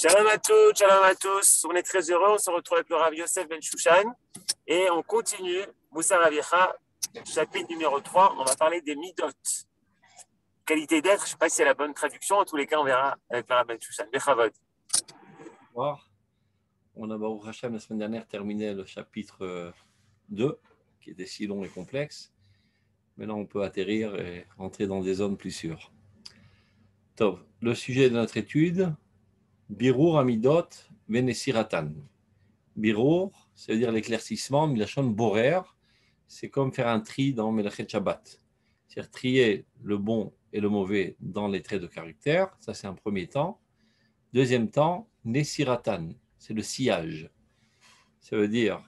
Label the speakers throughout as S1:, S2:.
S1: Shalom à tous. On est très heureux. On se retrouve avec le Rav Yosef Ben Shushan et on continue Moussar Avicha, chapitre numéro 3. On va parler des midot. Qualité d'être, je ne sais pas si c'est la bonne traduction. En tous les cas, on verra avec le Rav Ben Shushan. Bechavod.
S2: On a, Baruch Hashem, la semaine dernière terminé le chapitre 2, qui était si long et complexe. Maintenant, on peut atterrir et rentrer dans des zones plus sûres. Tov, le sujet de notre étude, Birur Amidot Venesiratan. Birur, c'est-à-dire l'éclaircissement, Milachon Borer, c'est comme faire un tri dans Melachet Shabbat. C'est-à-dire trier le bon et le mauvais dans les traits de caractère, ça c'est un premier temps. Deuxième temps, Nesiratan, c'est le sillage. Ça veut dire,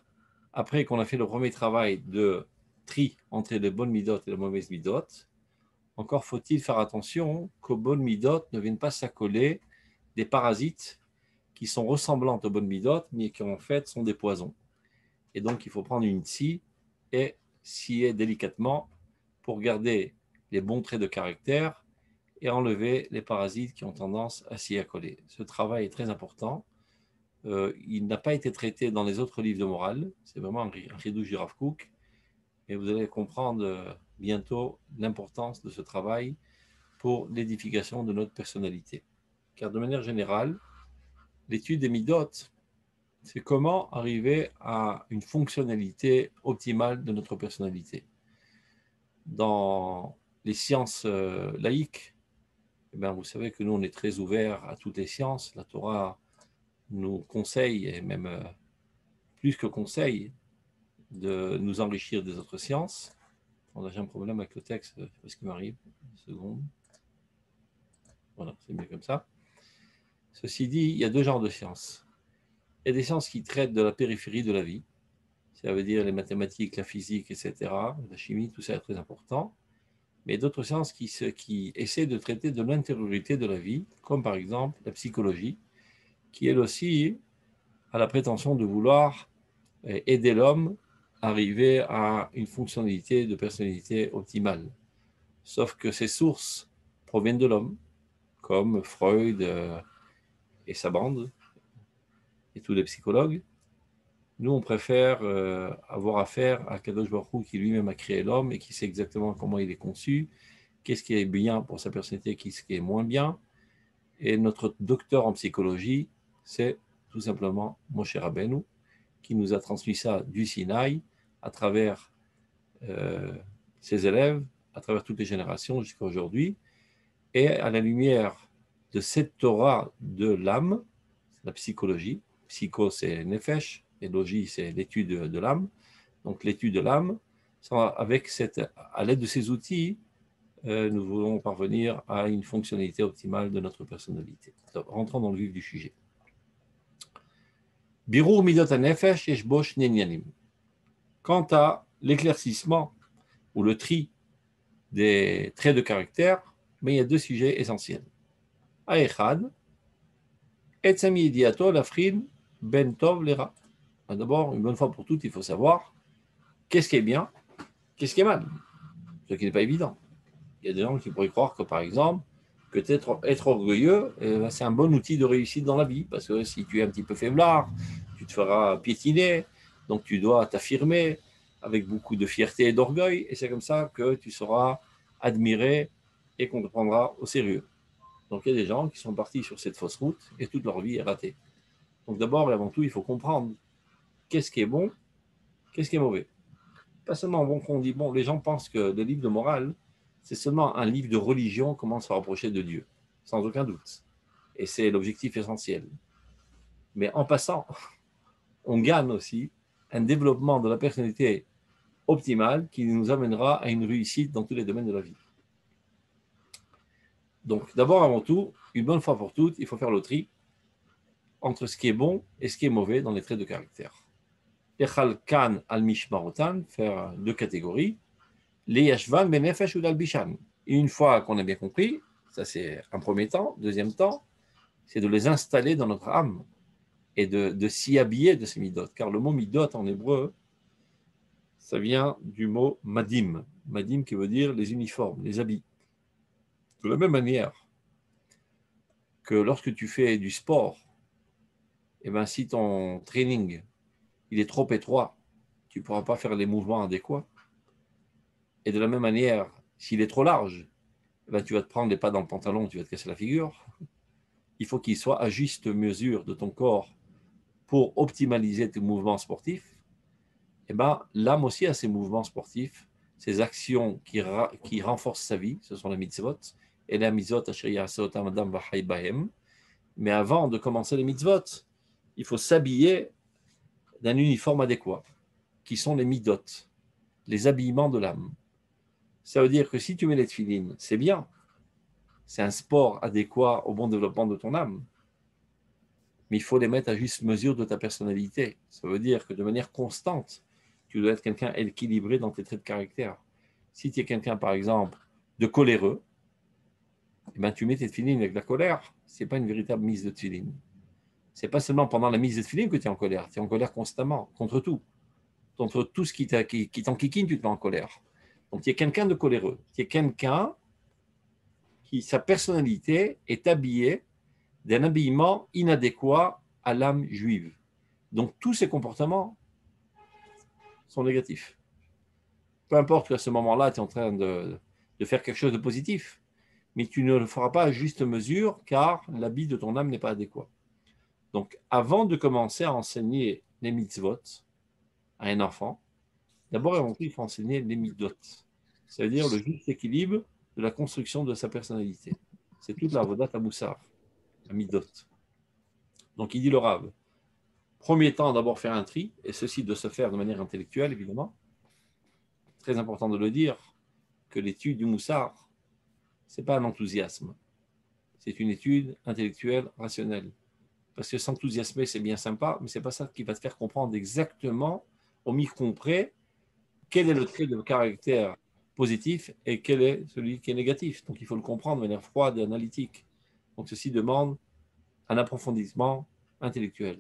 S2: après qu'on a fait le premier travail de tri entre les bonnes midot et les mauvaises midot, encore faut-il faire attention qu'aux bonnes midot ne viennent pas s'accoler des parasites qui sont ressemblantes aux bonnes midot, mais qui en fait sont des poisons. Et donc il faut prendre une scie et scier délicatement pour garder les bons traits de caractère et enlever les parasites qui ont tendance à s'y accoler. Ce travail est très important. Il n'a pas été traité dans les autres livres de morale. C'est vraiment un chidouch du Rav Kook. Et vous allez comprendre bientôt l'importance de ce travail pour l'édification de notre personnalité. Car de manière générale, l'étude des midot, c'est comment arriver à une fonctionnalité optimale de notre personnalité. Dans les sciences laïques, eh bien, vous savez que nous, on est très ouverts à toutes les sciences. La Torah nous conseille, et même plus que conseille, de nous enrichir des autres sciences. J'ai un problème avec le texte, je sais pas ce qui m'arrive. Une seconde. Voilà, c'est mieux comme ça. Ceci dit, il y a deux genres de sciences. Il y a des sciences qui traitent de la périphérie de la vie. Ça veut dire les mathématiques, la physique, etc., la chimie, tout ça est très important. Mais d'autres sciences qui essaient de traiter de l'intériorité de la vie, comme par exemple la psychologie, qui elle aussi a la prétention de vouloir aider l'homme à arriver à une fonctionnalité de personnalité optimale. Sauf que ces sources proviennent de l'homme, comme Freud et sa bande, et tous les psychologues. Nous, on préfère avoir affaire à Kadosh Baruch Hu qui lui-même a créé l'homme et qui sait exactement comment il est conçu, qu'est-ce qui est bien pour sa personnalité, qu'est-ce qui est moins bien. Et notre docteur en psychologie, c'est tout simplement Moshe Rabbeinu, qui nous a transmis ça du Sinaï à travers ses élèves, à travers toutes les générations jusqu'à aujourd'hui. Et à la lumière de cette Torah de l'âme, la psychologie, psycho c'est nefesh, et logie c'est l'étude de l'âme, donc l'étude de l'âme, à l'aide de ces outils, nous voulons parvenir à une fonctionnalité optimale de notre personnalité. Donc, rentrons dans le vif du sujet. Birur midot hanefesh yeshbo shnei inyanim. Quant à l'éclaircissement ou le tri des traits de caractère, mais il y a deux sujets essentiels. Aechad, etzem yidiato lafrin ben tov lera. D'abord, une bonne fois pour toutes, il faut savoir qu'est-ce qui est bien, qu'est-ce qui est mal, ce qui n'est pas évident. Il y a des gens qui pourraient croire que, par exemple, que être orgueilleux, c'est un bon outil de réussite dans la vie, parce que si tu es un petit peu faiblard, tu te feras piétiner, donc tu dois t'affirmer avec beaucoup de fierté et d'orgueil, et c'est comme ça que tu seras admiré et qu'on te prendra au sérieux. Donc il y a des gens qui sont partis sur cette fausse route et toute leur vie est ratée. Donc d'abord et avant tout, il faut comprendre qu'est-ce qui est bon, qu'est-ce qui est mauvais. Pas seulement bon qu'on dit, bon, les gens pensent que le livre de morale, c'est seulement un livre de religion, comment se rapprocher de Dieu, sans aucun doute. Et c'est l'objectif essentiel. Mais en passant, on gagne aussi un développement de la personnalité optimale qui nous amènera à une réussite dans tous les domaines de la vie. Donc, d'abord, avant tout, une bonne fois pour toutes, il faut faire le tri entre ce qui est bon et ce qui est mauvais dans les traits de caractère. Echal kan al mishmarotan, faire deux catégories. Les yashvan benefesh ou l'albishan. Et une fois qu'on a bien compris, ça c'est un premier temps. Deuxième temps, c'est de les installer dans notre âme et de s'y habiller de ces midot. Car le mot midot en hébreu, ça vient du mot madim. Madim qui veut dire les uniformes, les habits. De la même manière que lorsque tu fais du sport eh ben, si ton training il est trop étroit, tu ne pourras pas faire les mouvements adéquats. Et de la même manière, s'il est trop large, eh ben, tu vas te prendre les pas dans le pantalon, tu vas te casser la figure. Il faut qu'il soit à juste mesure de ton corps pour optimaliser tes mouvements sportifs. Eh ben, l'âme aussi a ses mouvements sportifs, ses actions qui renforcent sa vie, ce sont les mitzvot. Et les mitzvot, mais avant de commencer les mitzvot, il faut s'habiller d'un uniforme adéquat, qui sont les midot, les habillements de l'âme. Ça veut dire que si tu mets les tefilines, c'est bien, c'est un sport adéquat au bon développement de ton âme, mais il faut les mettre à juste mesure de ta personnalité. Ça veut dire que de manière constante, tu dois être quelqu'un équilibré dans tes traits de caractère. Si tu es quelqu'un, par exemple, de coléreux, eh ben, tu mets tes tefilines avec la colère, ce n'est pas une véritable mise de tefilines. Ce n'est pas seulement pendant la mise de tefilines que tu es en colère constamment, contre tout. Contre tout ce qui t'enquiquine, tu te mets en colère. Donc, tu es quelqu'un de coléreux. Tu es quelqu'un qui, sa personnalité est habillée d'un habillement inadéquat à l'âme juive. Donc, tous ces comportements sont négatifs. Peu importe qu'à ce moment-là, tu es en train de faire quelque chose de positif, mais tu ne le feras pas à juste mesure car l'habit de ton âme n'est pas adéquat. Donc, avant de commencer à enseigner les mitzvot à un enfant, d'abord et avant tout, il faut enseigner les midot, c'est-à-dire le juste équilibre de la construction de sa personnalité. C'est toute la avodat à la midot. Donc, il dit le Rav, premier temps, d'abord faire un tri, et ceci de se faire de manière intellectuelle, évidemment. Très important de le dire, que l'étude du Moussar, ce n'est pas un enthousiasme, c'est une étude intellectuelle, rationnelle. Parce que s'enthousiasmer, c'est bien sympa, mais ce n'est pas ça qui va te faire comprendre exactement, au micron près, quel est le trait de caractère positif et quel est celui qui est négatif. Donc il faut le comprendre de manière froide et analytique. Donc ceci demande un approfondissement intellectuel.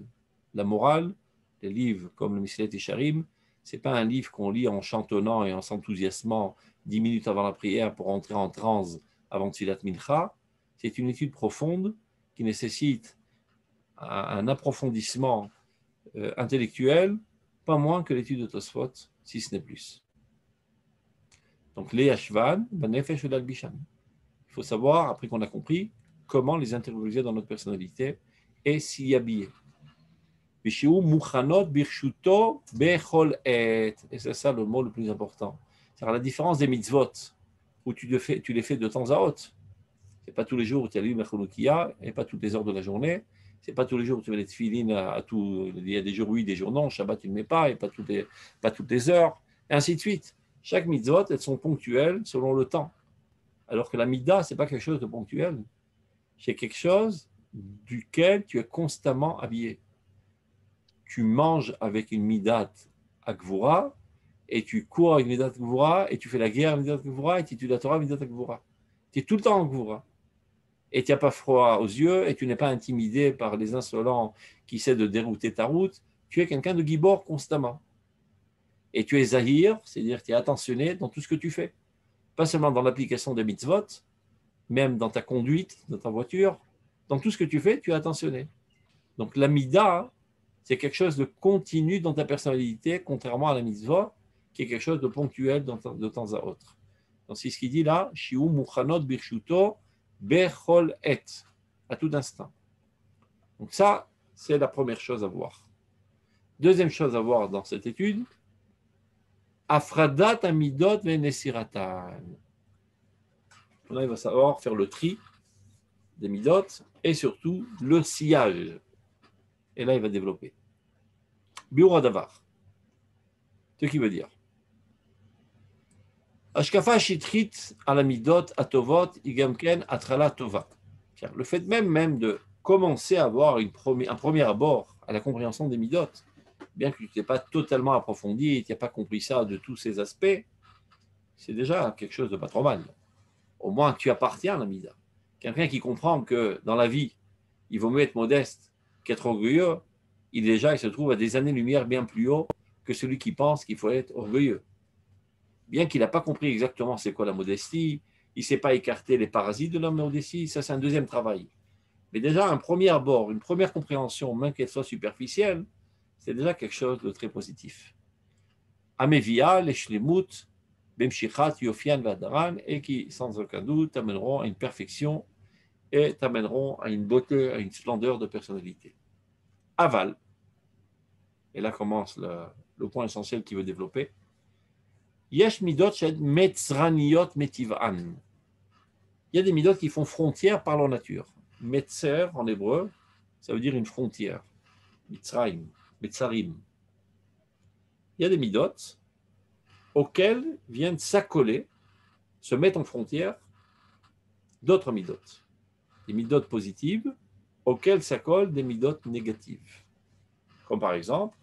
S2: La morale, les livres comme le Misilat Yesharim, ce n'est pas un livre qu'on lit en chantonnant et en s'enthousiasmant 10 minutes avant la prière pour entrer en transe avant Tfilat Mincha. C'est une étude profonde qui nécessite un approfondissement intellectuel, pas moins que l'étude de Tosfot, si ce n'est plus. Donc les Ashvan, Banefesh et Bisham. Il faut savoir, après qu'on a compris, comment les intérioriser dans notre personnalité et s'y habiller. Et c'est ça le mot le plus important. C'est-à-dire la différence des mitzvot, où tu les fais de temps à autre. Ce n'est pas tous les jours où tu allumes la Chanukia, et pas toutes les heures de la journée. Ce n'est pas tous les jours où tu mets les tefilines à tout. Il y a des jours oui, des jours non. Shabbat, tu ne le mets pas, et pas toutes les heures, et ainsi de suite. Chaque mitzvot, elles sont ponctuelles selon le temps. Alors que la mida, ce n'est pas quelque chose de ponctuel. C'est quelque chose duquel tu es constamment habillé. Tu manges avec une midat à Gvura, et tu cours avec une midat à Gvura, et tu fais la guerre avec une midat à Gvura, et tu étudies la Torah avec une midat à Gvura. Tu es tout le temps en Gvura. Et tu n'as pas froid aux yeux, et tu n'es pas intimidé par les insolents qui essaient de dérouter ta route. Tu es quelqu'un de gibor constamment. Et tu es zahir, c'est-à-dire que tu es attentionné dans tout ce que tu fais. Pas seulement dans l'application des mitzvot, même dans ta conduite, dans ta voiture, dans tout ce que tu fais, tu es attentionné. Donc la mida, c'est quelque chose de continu dans ta personnalité, contrairement à la mitzvah, qui est quelque chose de ponctuel de temps à autre. Donc c'est ce qu'il dit là, Shiu Mukhanot Birshuto Bechol Et, à tout instant. Donc ça, c'est la première chose à voir. Deuxième chose à voir dans cette étude, Afradat Amidot Venesiratan. Là, il va savoir faire le tri des midot et surtout le sillage. Et là, il va développer. Biura Davar. Ce qui veut dire Ashkafa Shitrit à la midot atovot igamken atrala tova. Le fait même de commencer à avoir un premier abord à la compréhension des midot, bien que tu n'aies pas totalement approfondi et tu n'aies pas compris ça de tous ces aspects, c'est déjà quelque chose de pas trop mal. Au moins, tu appartiens à la mida. Quelqu'un qui comprend que dans la vie, il vaut mieux être modeste qu'être orgueilleux, il se trouve à des années-lumière bien plus haut que celui qui pense qu'il faut être orgueilleux. Bien qu'il n'a pas compris exactement c'est quoi la modestie, il ne sait pas écarter les parasites de la modestie, ça c'est un deuxième travail. Mais déjà, un premier abord, une première compréhension, même qu'elle soit superficielle, c'est déjà quelque chose de très positif. Amevia, les shlemut, bemshichat, yofian, vadaran, et qui, sans aucun doute, t'amèneront à une perfection et t'amèneront à une beauté, à une splendeur de personnalité. Aval, et là commence le point essentiel qu'il veut développer. Yesh midot shed metzraniot metiv'an. Il y a des midot qui font frontière par leur nature. Metzer, en hébreu, ça veut dire une frontière. Mitzraim, Metzarim. Il y a des midot auxquels viennent s'accoler, se mettre en frontière d'autres midot. Des midot positives auxquelles s'accolent des midot négatives. Comme par exemple,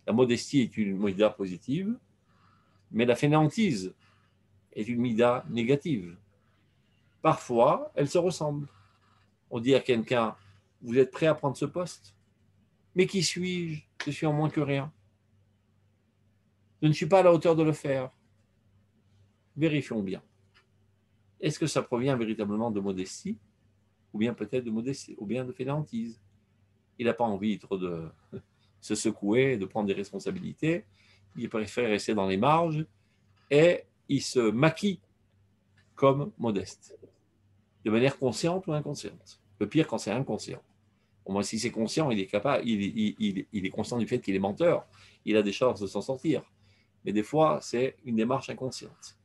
S2: la modestie est une mida positive, mais la fainéantise est une mida négative. Parfois, elles se ressemblent. On dit à quelqu'un, vous êtes prêt à prendre ce poste? Mais qui suis-je? Je suis en moins que rien. Je ne suis pas à la hauteur de le faire. Vérifions bien. Est-ce que ça provient véritablement de modestie, ou bien peut-être de modestie, ou bien de fainéantise? Il n'a pas envie trop de se secouer, de prendre des responsabilités. Il préfère rester dans les marges et il se maquille comme modeste, de manière consciente ou inconsciente. Le pire quand c'est inconscient. Au moins, si c'est conscient, il est capable, il est conscient du fait qu'il est menteur. Il a des chances de s'en sortir. Mais des fois, c'est une démarche inconsciente.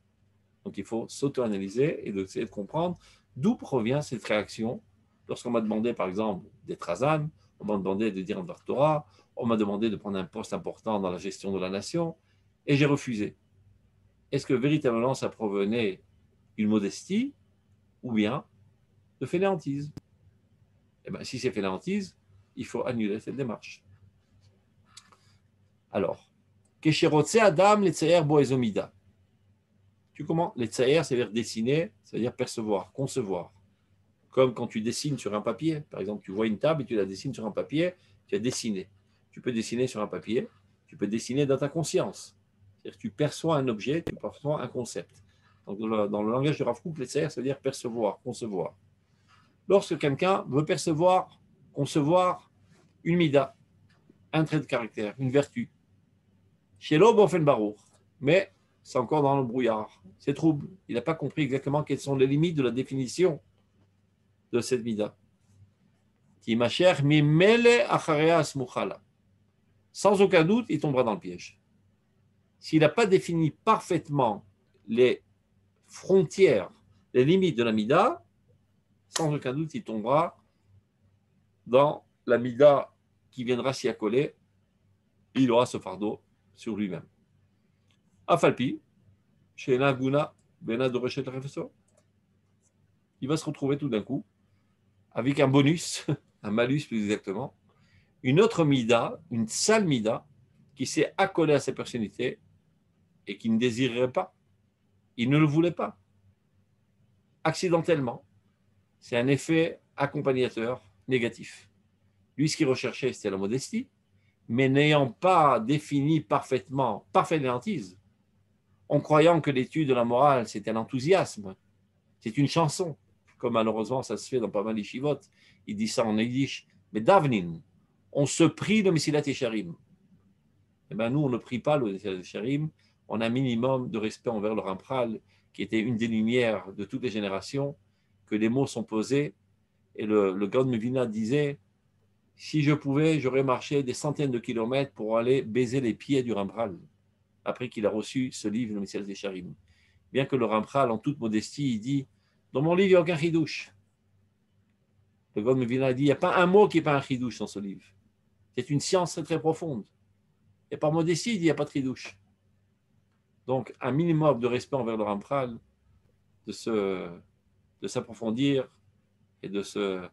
S2: Donc, il faut s'auto-analyser et essayer de comprendre d'où provient cette réaction. Lorsqu'on m'a demandé, par exemple, d'être Hazan, on m'a demandé de dire un Dvar Torah, on m'a demandé de prendre un poste important dans la gestion de la nation, et j'ai refusé. Est-ce que véritablement ça provenait d'une modestie ou bien de fainéantise? Eh bien, si c'est fainéantise, il faut annuler cette démarche. Alors, Kesherotse Adam Letzaer Boezomida. Tu comment? Letzaer, c'est-à-dire dessiner, c'est-à-dire percevoir, concevoir. Comme quand tu dessines sur un papier. Par exemple, tu vois une table et tu la dessines sur un papier, tu as dessiné. Tu peux dessiner sur un papier, tu peux dessiner dans ta conscience. C'est-à-dire que tu perçois un objet, tu perçois un concept. Donc, dans le langage de Rav Kook, Letzaer, ça veut dire percevoir, concevoir. Lorsque quelqu'un veut percevoir, concevoir une mida, un trait de caractère, une vertu, chez l'homme, on fait le barour, mais c'est encore dans le brouillard, c'est trouble. Il n'a pas compris exactement quelles sont les limites de la définition de cette mida. Sans aucun doute, il tombera dans le piège. S'il n'a pas défini parfaitement les frontières, les limites de la mida, sans aucun doute, il tombera dans la mida qui viendra s'y accoler. Il aura ce fardeau sur lui-même. Afalpi, chez Naguna, Bena de Rechet Refeso, il va se retrouver tout d'un coup avec un bonus, un malus plus exactement, une autre mida, une sale mida, qui s'est accolée à sa personnalité et qui ne désirerait pas. Il ne le voulait pas. Accidentellement, c'est un effet accompagnateur négatif. Lui, ce qu'il recherchait, c'était la modestie, mais n'ayant pas défini parfaitement, par fainéantise, en croyant que l'étude de la morale, c'était l'enthousiasme, c'est une chanson, comme malheureusement ça se fait dans pas mal d'yeshivot. Il dit ça en yiddish, mais davnin, on se prie le Mesilat Yesharim. Eh bien, nous, on ne prie pas le Mesilat Yesharim, on a un minimum de respect envers le Rampral, qui était une des lumières de toutes les générations, que les mots sont posés, et le Gaon Mevina disait, si je pouvais, j'aurais marché des centaines de kilomètres pour aller baiser les pieds du Rampral, après qu'il a reçu ce livre, le Mesilat Yesharim. Bien que le Rampral, en toute modestie, il dit, dans mon livre, il n'y a aucun chidouche. Le Gaon Mevina dit, il n'y a pas un mot qui n'est pas un chidouche dans ce livre. C'est une science très, très profonde. Et par modestie, il dit, il n'y a pas de chidouche. Donc, un minimum de respect envers le Rampral, de s'approfondir et de se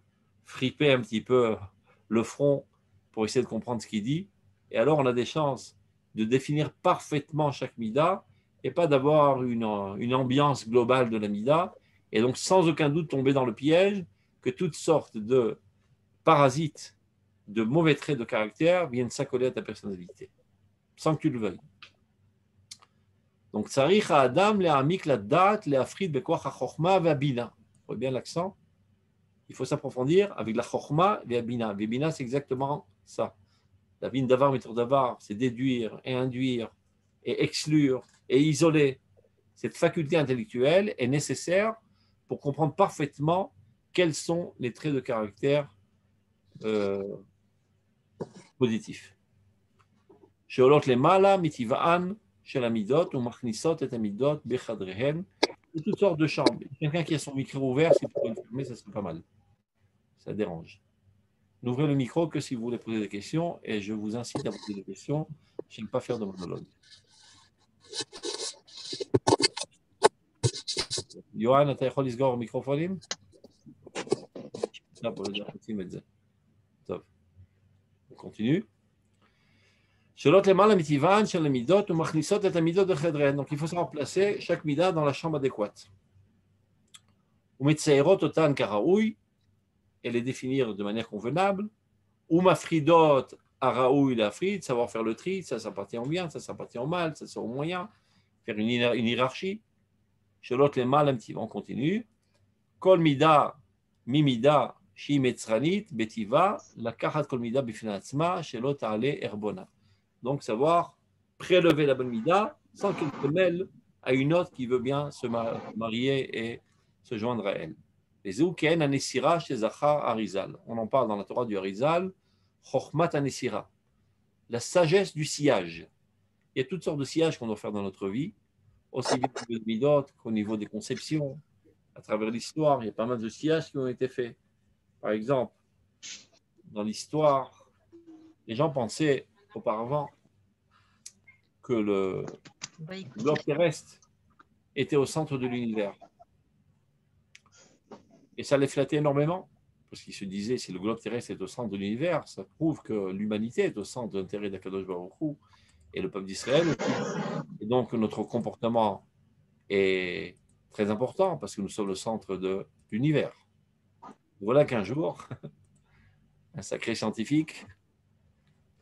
S2: friper un petit peu le front pour essayer de comprendre ce qu'il dit. Et alors, on a des chances de définir parfaitement chaque mida et pas d'avoir une ambiance globale de la mida. Et donc, sans aucun doute, tomber dans le piège que toutes sortes de parasites, de mauvais traits de caractère viennent s'accoler à ta personnalité, sans que tu le veuilles. Donc, Tsarich Adam, le Amik, la date, le Afrid, Bekoach, Chochma, Vabina. Vous voyez bien l'accent? il faut s'approfondir avec la chorma et la bina. La bina, c'est exactement ça. La bine d'avar, méthode d'avar, c'est déduire et induire et exclure et isoler. Cette faculté intellectuelle est nécessaire pour comprendre parfaitement quels sont les traits de caractère positifs. שעולות למעלה מטבען של המידות ומכניסות את המידות בחדריהן. De toutes sortes de chambres. Quelqu'un qui a son micro ouvert, s'il pouvait le fermer, ça serait pas mal. Ça dérange. N'ouvrez le micro que si vous voulez poser des questions et je vous incite à poser des questions. Je n'aime pas faire de monologue. יוהן, אתה יכול לסגור מיקרופונים? לא, בואו נדע, רוצים את זה. טוב. On continue. שאלות למעלה מטבען של המידות ומכניסות את המידות בחדריהן. Donc il faut savoir placer chaque mida dans la chambre adéquate. ומציירות אותן כראוי, et les définir de manière convenable. ומפרידות הראוי להפריד, savoir faire le tri, ça appartient au bien, ça appartient au mal, ça c'est au moyen, faire une hiérarchie. שאלות למעלה מטבען, on continue. כל מידה ממידה שהיא מצרנית בטבעה, לקחת כל מידה בפני עצמה, שלא תעלה ערבונה. Donc, savoir prélever la bonne mida sans qu'elle se mêle à une autre qui veut bien se marier et se joindre à elle. Les Zouken Anesira chez Zachar Arizal. On en parle dans la Torah du Arizal. Chochmat Anesira. La sagesse du sillage. Il y a toutes sortes de sillages qu'on doit faire dans notre vie, aussi bien au niveau de midot qu'au niveau des conceptions. À travers l'histoire, il y a pas mal de sillages qui ont été faits. Par exemple, dans l'histoire, les gens pensaient auparavant que le globe terrestre était au centre de l'univers. Et ça les flattait énormément, parce qu'ils se disaient, si le globe terrestre est au centre de l'univers, ça prouve que l'humanité est au centre de l'intérêt d'Akadosh Baruch Hu et le peuple d'Israël aussi. Et donc notre comportement est très important, parce que nous sommes le centre de l'univers. Voilà qu'un jour, un sacré scientifique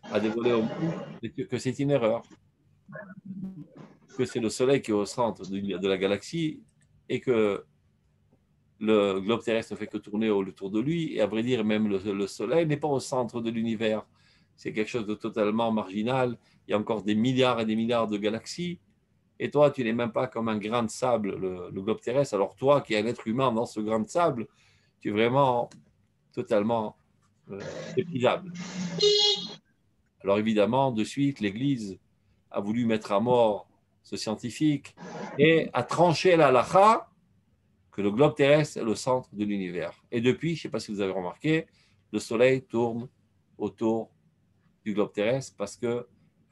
S2: a dévoilé au monde que c'est une erreur, que c'est le Soleil qui est au centre de la galaxie et que le globe terrestre ne fait que tourner autour de lui. Et à vrai dire, même le Soleil n'est pas au centre de l'univers. C'est quelque chose de totalement marginal. Il y a encore des milliards et des milliards de galaxies. Et toi, tu n'es même pas comme un grain de sable, le globe terrestre. Alors toi, qui es un être humain dans ce grain de sable, tu es vraiment totalement méprisable. Alors évidemment, de suite, l'Église a voulu mettre à mort ce scientifique et a tranché la halakha que le globe terrestre est le centre de l'univers. Et depuis, je ne sais pas si vous avez remarqué, le Soleil tourne autour du globe terrestre parce que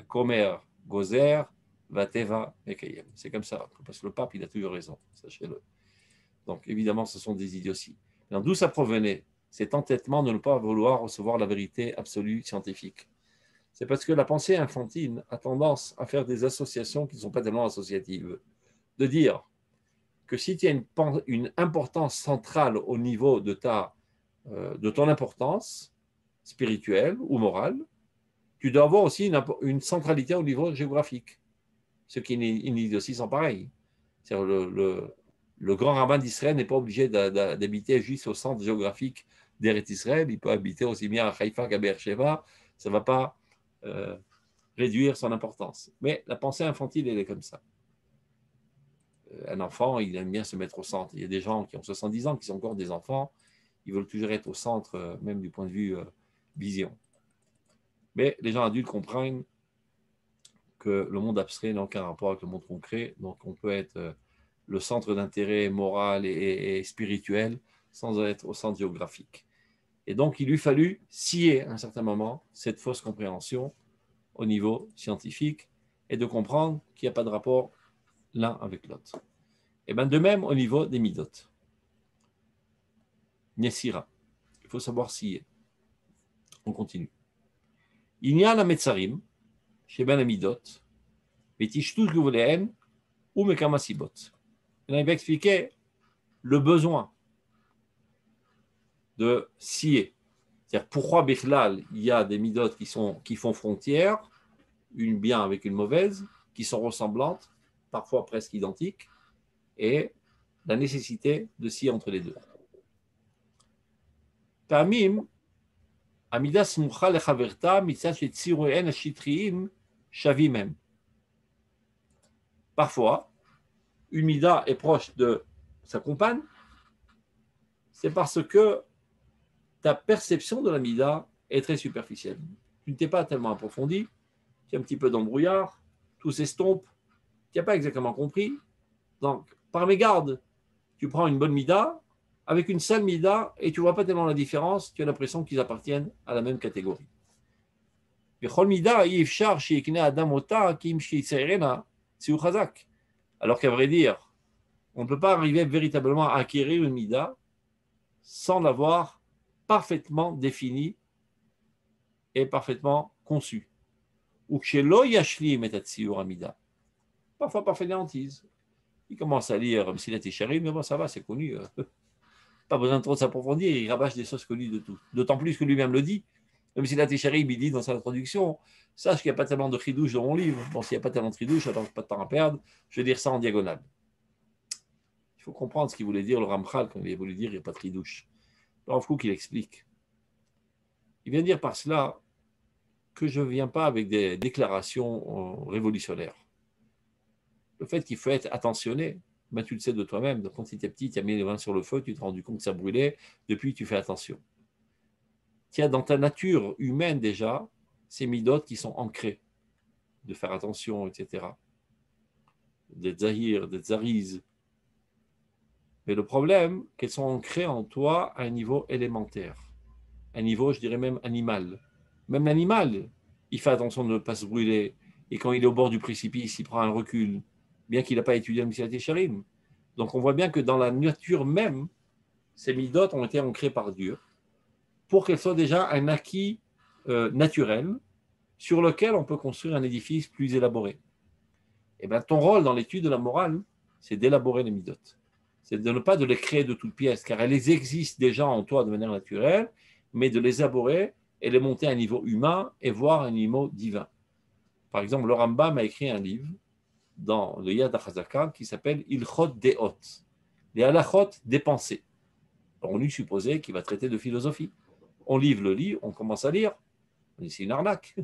S2: Komer Gozer Vateva Mekayem. C'est comme ça, parce que le pape, il a toujours raison, sachez-le. Donc évidemment, ce sont des idioties. D'où ça provenait cet entêtement de ne pas vouloir recevoir la vérité absolue scientifique? C'est parce que la pensée infantile a tendance à faire des associations qui ne sont pas tellement associatives. De dire que si tu as une importance centrale au niveau de ton importance spirituelle ou morale, tu dois avoir aussi une centralité au niveau géographique. Ce qui est une idiotie sans pareil. Le grand rabbin d'Israël n'est pas obligé d'habiter juste au centre géographique d'Eretz Israël. Il peut habiter aussi bien à Haïfa qu'à Beersheba. Ça ne va pas réduire son importance. Mais la pensée infantile, elle est comme ça. Un enfant, il aime bien se mettre au centre. Il y a des gens qui ont 70 ans, qui sont encore des enfants, ils veulent toujours être au centre, même du point de vue vision. Mais les gens adultes comprennent que le monde abstrait n'a aucun rapport avec le monde concret, donc on peut être le centre d'intérêt moral et spirituel sans être au centre géographique. Et donc, il lui fallut scier à un certain moment cette fausse compréhension au niveau scientifique et de comprendre qu'il n'y a pas de rapport l'un avec l'autre. Et bien de même au niveau des midot. Nesira. Il faut savoir scier. On continue. Il y a la metzarim, chez ben la midot, betishtus guvleen ou mekamasibot. Il va expliquer le besoin de scier. C'est-à-dire pourquoi Bichlal, il y a des midot qui font frontière, une bien avec une mauvaise, qui sont ressemblantes, parfois presque identiques, et la nécessité de scier entre les deux. פעמים, המידה סמוכה לחברתה מצד שציוריהן השטחיים שווים הם. Parfois, une mida est proche de sa compagne, c'est parce que ta perception de la mida est très superficielle. Tu ne t'es pas tellement approfondi, tu as un petit peu d'embrouillard, tout s'estompe, tu n'as pas exactement compris. Donc, par mégarde, tu prends une bonne mida avec une sale mida et tu ne vois pas tellement la différence, tu as l'impression qu'ils appartiennent à la même catégorie. Alors qu'à vrai dire, on ne peut pas arriver véritablement à acquérir une mida sans l'avoir parfaitement définie et parfaitement conçue. Ou que chez l'oyashli metatsiur amida. Parfois par fainéantise. Il commence à lire Msilat Yesharim, mais bon, ça va, c'est connu. Pas besoin de trop s'approfondir, il rabâche des choses connues de tout. D'autant plus que lui-même le dit. Msilat Yesharim, il dit dans sa introduction, sache qu'il n'y a pas tellement de chidouche dans mon livre. Bon, s'il n'y a pas tellement de chidouche, alors pas de temps à perdre, je vais dire ça en diagonale. Il faut comprendre ce qu'il voulait dire le Ramchal quand il voulait dire il n'y a pas de chidouche. Le Rav Kook, il explique. Il vient dire par cela que je ne viens pas avec des déclarations révolutionnaires. Le fait qu'il faut être attentionné, ben tu le sais de toi-même. Donc, quand tu étais petit, tu as mis les mains sur le feu, tu te rendu compte que ça brûlait. Depuis, tu fais attention. Tu as dans ta nature humaine déjà ces midotes qui sont ancrées, de faire attention, etc. Des zahir, des zariz. Mais le problème, qu'elles sont ancrées en toi à un niveau élémentaire, un niveau, je dirais même animal. Même l'animal, il fait attention de ne pas se brûler. Et quand il est au bord du précipice, il prend un recul, bien qu'il n'a pas étudié le Mesilat Yesharim. Donc on voit bien que dans la nature même, ces midotes ont été ancrées par Dieu pour qu'elles soient déjà un acquis naturel sur lequel on peut construire un édifice plus élaboré. Et bien ton rôle dans l'étude de la morale, c'est d'élaborer les midotes. C'est de ne pas de les créer de toutes pièces, car elles existent déjà en toi de manière naturelle, mais de les élaborer et les monter à un niveau humain et voir un niveau divin. Par exemple, le Rambam a écrit un livre dans le Yad HaChazaka qui s'appelle Ilchot Deot, les halachot des pensées. On lui supposait qu'il va traiter de philosophie. On livre le livre, on commence à lire. C'est une arnaque.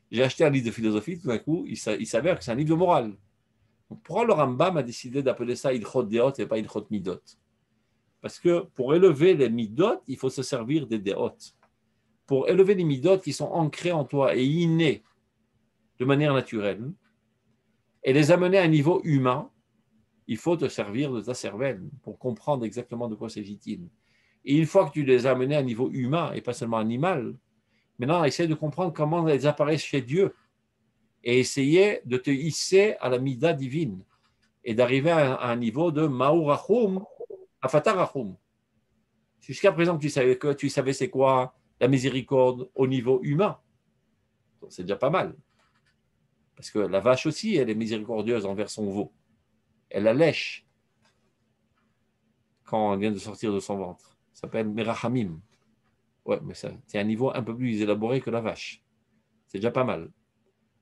S2: J'ai acheté un livre de philosophie, tout d'un coup, il s'avère que c'est un livre de morale. Donc, pourquoi le Rambam a décidé d'appeler ça Ilchot Deot et pas Ilchot Midot? Parce que pour élever les midot, il faut se servir des deot. Pour élever les midot qui sont ancrés en toi et innés de manière naturelle, et les amener à un niveau humain, il faut te servir de ta cervelle pour comprendre exactement de quoi s'agit-il. Et une fois que tu les as amenés à un niveau humain et pas seulement animal, maintenant essaie de comprendre comment elles apparaissent chez Dieu et essayer de te hisser à la mida divine et d'arriver à un niveau de Ma'urachum à Fatarachum. Jusqu'à présent, tu savais c'est quoi la miséricorde au niveau humain. Donc, c'est déjà pas mal. Parce que la vache aussi, elle est miséricordieuse envers son veau. Elle la lèche quand elle vient de sortir de son ventre. Ça s'appelle Merachamim. Ouais, mais c'est un niveau un peu plus élaboré que la vache. C'est déjà pas mal.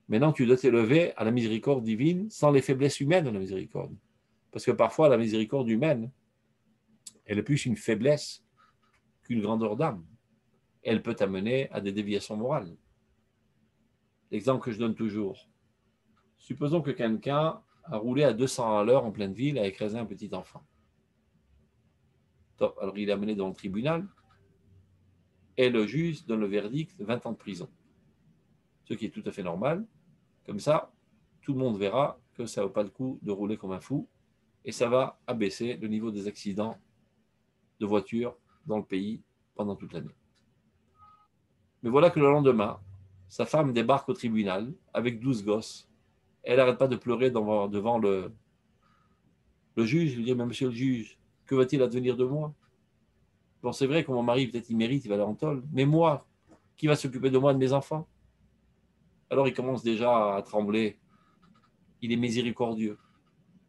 S2: Maintenant, tu dois t'élever à la miséricorde divine sans les faiblesses humaines de la miséricorde. Parce que parfois, la miséricorde humaine, elle est plus une faiblesse qu'une grandeur d'âme. Elle peut t'amener à des déviations morales. L'exemple que je donne toujours. Supposons que quelqu'un a roulé à 200 à l'heure en pleine ville et a écrasé un petit enfant. Top. Alors il est amené devant le tribunal et le juge donne le verdict 20 ans de prison. Ce qui est tout à fait normal. Comme ça, tout le monde verra que ça ne vaut pas le coup de rouler comme un fou et ça va abaisser le niveau des accidents de voitures dans le pays pendant toute l'année. Mais voilà que le lendemain, sa femme débarque au tribunal avec 12 gosses. Elle n'arrête pas de pleurer devant le juge. Il lui dit, mais monsieur le juge, que va-t-il advenir de moi? Bon, c'est vrai que mon mari, peut-être il mérite, il va aller en tôle. Mais moi, qui va s'occuper de moi, de mes enfants? Alors il commence déjà à trembler. Il est miséricordieux.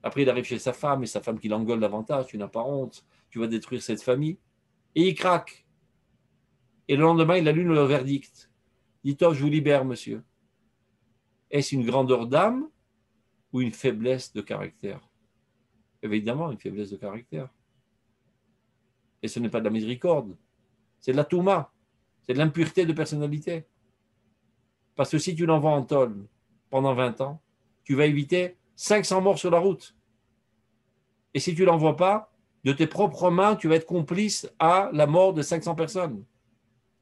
S2: Après, il arrive chez sa femme et sa femme qui l'engueule davantage. Tu n'as pas honte, tu vas détruire cette famille. Et il craque. Et le lendemain, il allume le verdict. Dit-on, je vous libère, monsieur. Est-ce une grandeur d'âme ou une faiblesse de caractère? Évidemment, une faiblesse de caractère. Et ce n'est pas de la miséricorde. C'est de la touma, c'est de l'impureté de personnalité. Parce que si tu l'envoies en tôle pendant 20 ans, tu vas éviter 500 morts sur la route. Et si tu ne l'envoies pas, de tes propres mains, tu vas être complice à la mort de 500 personnes.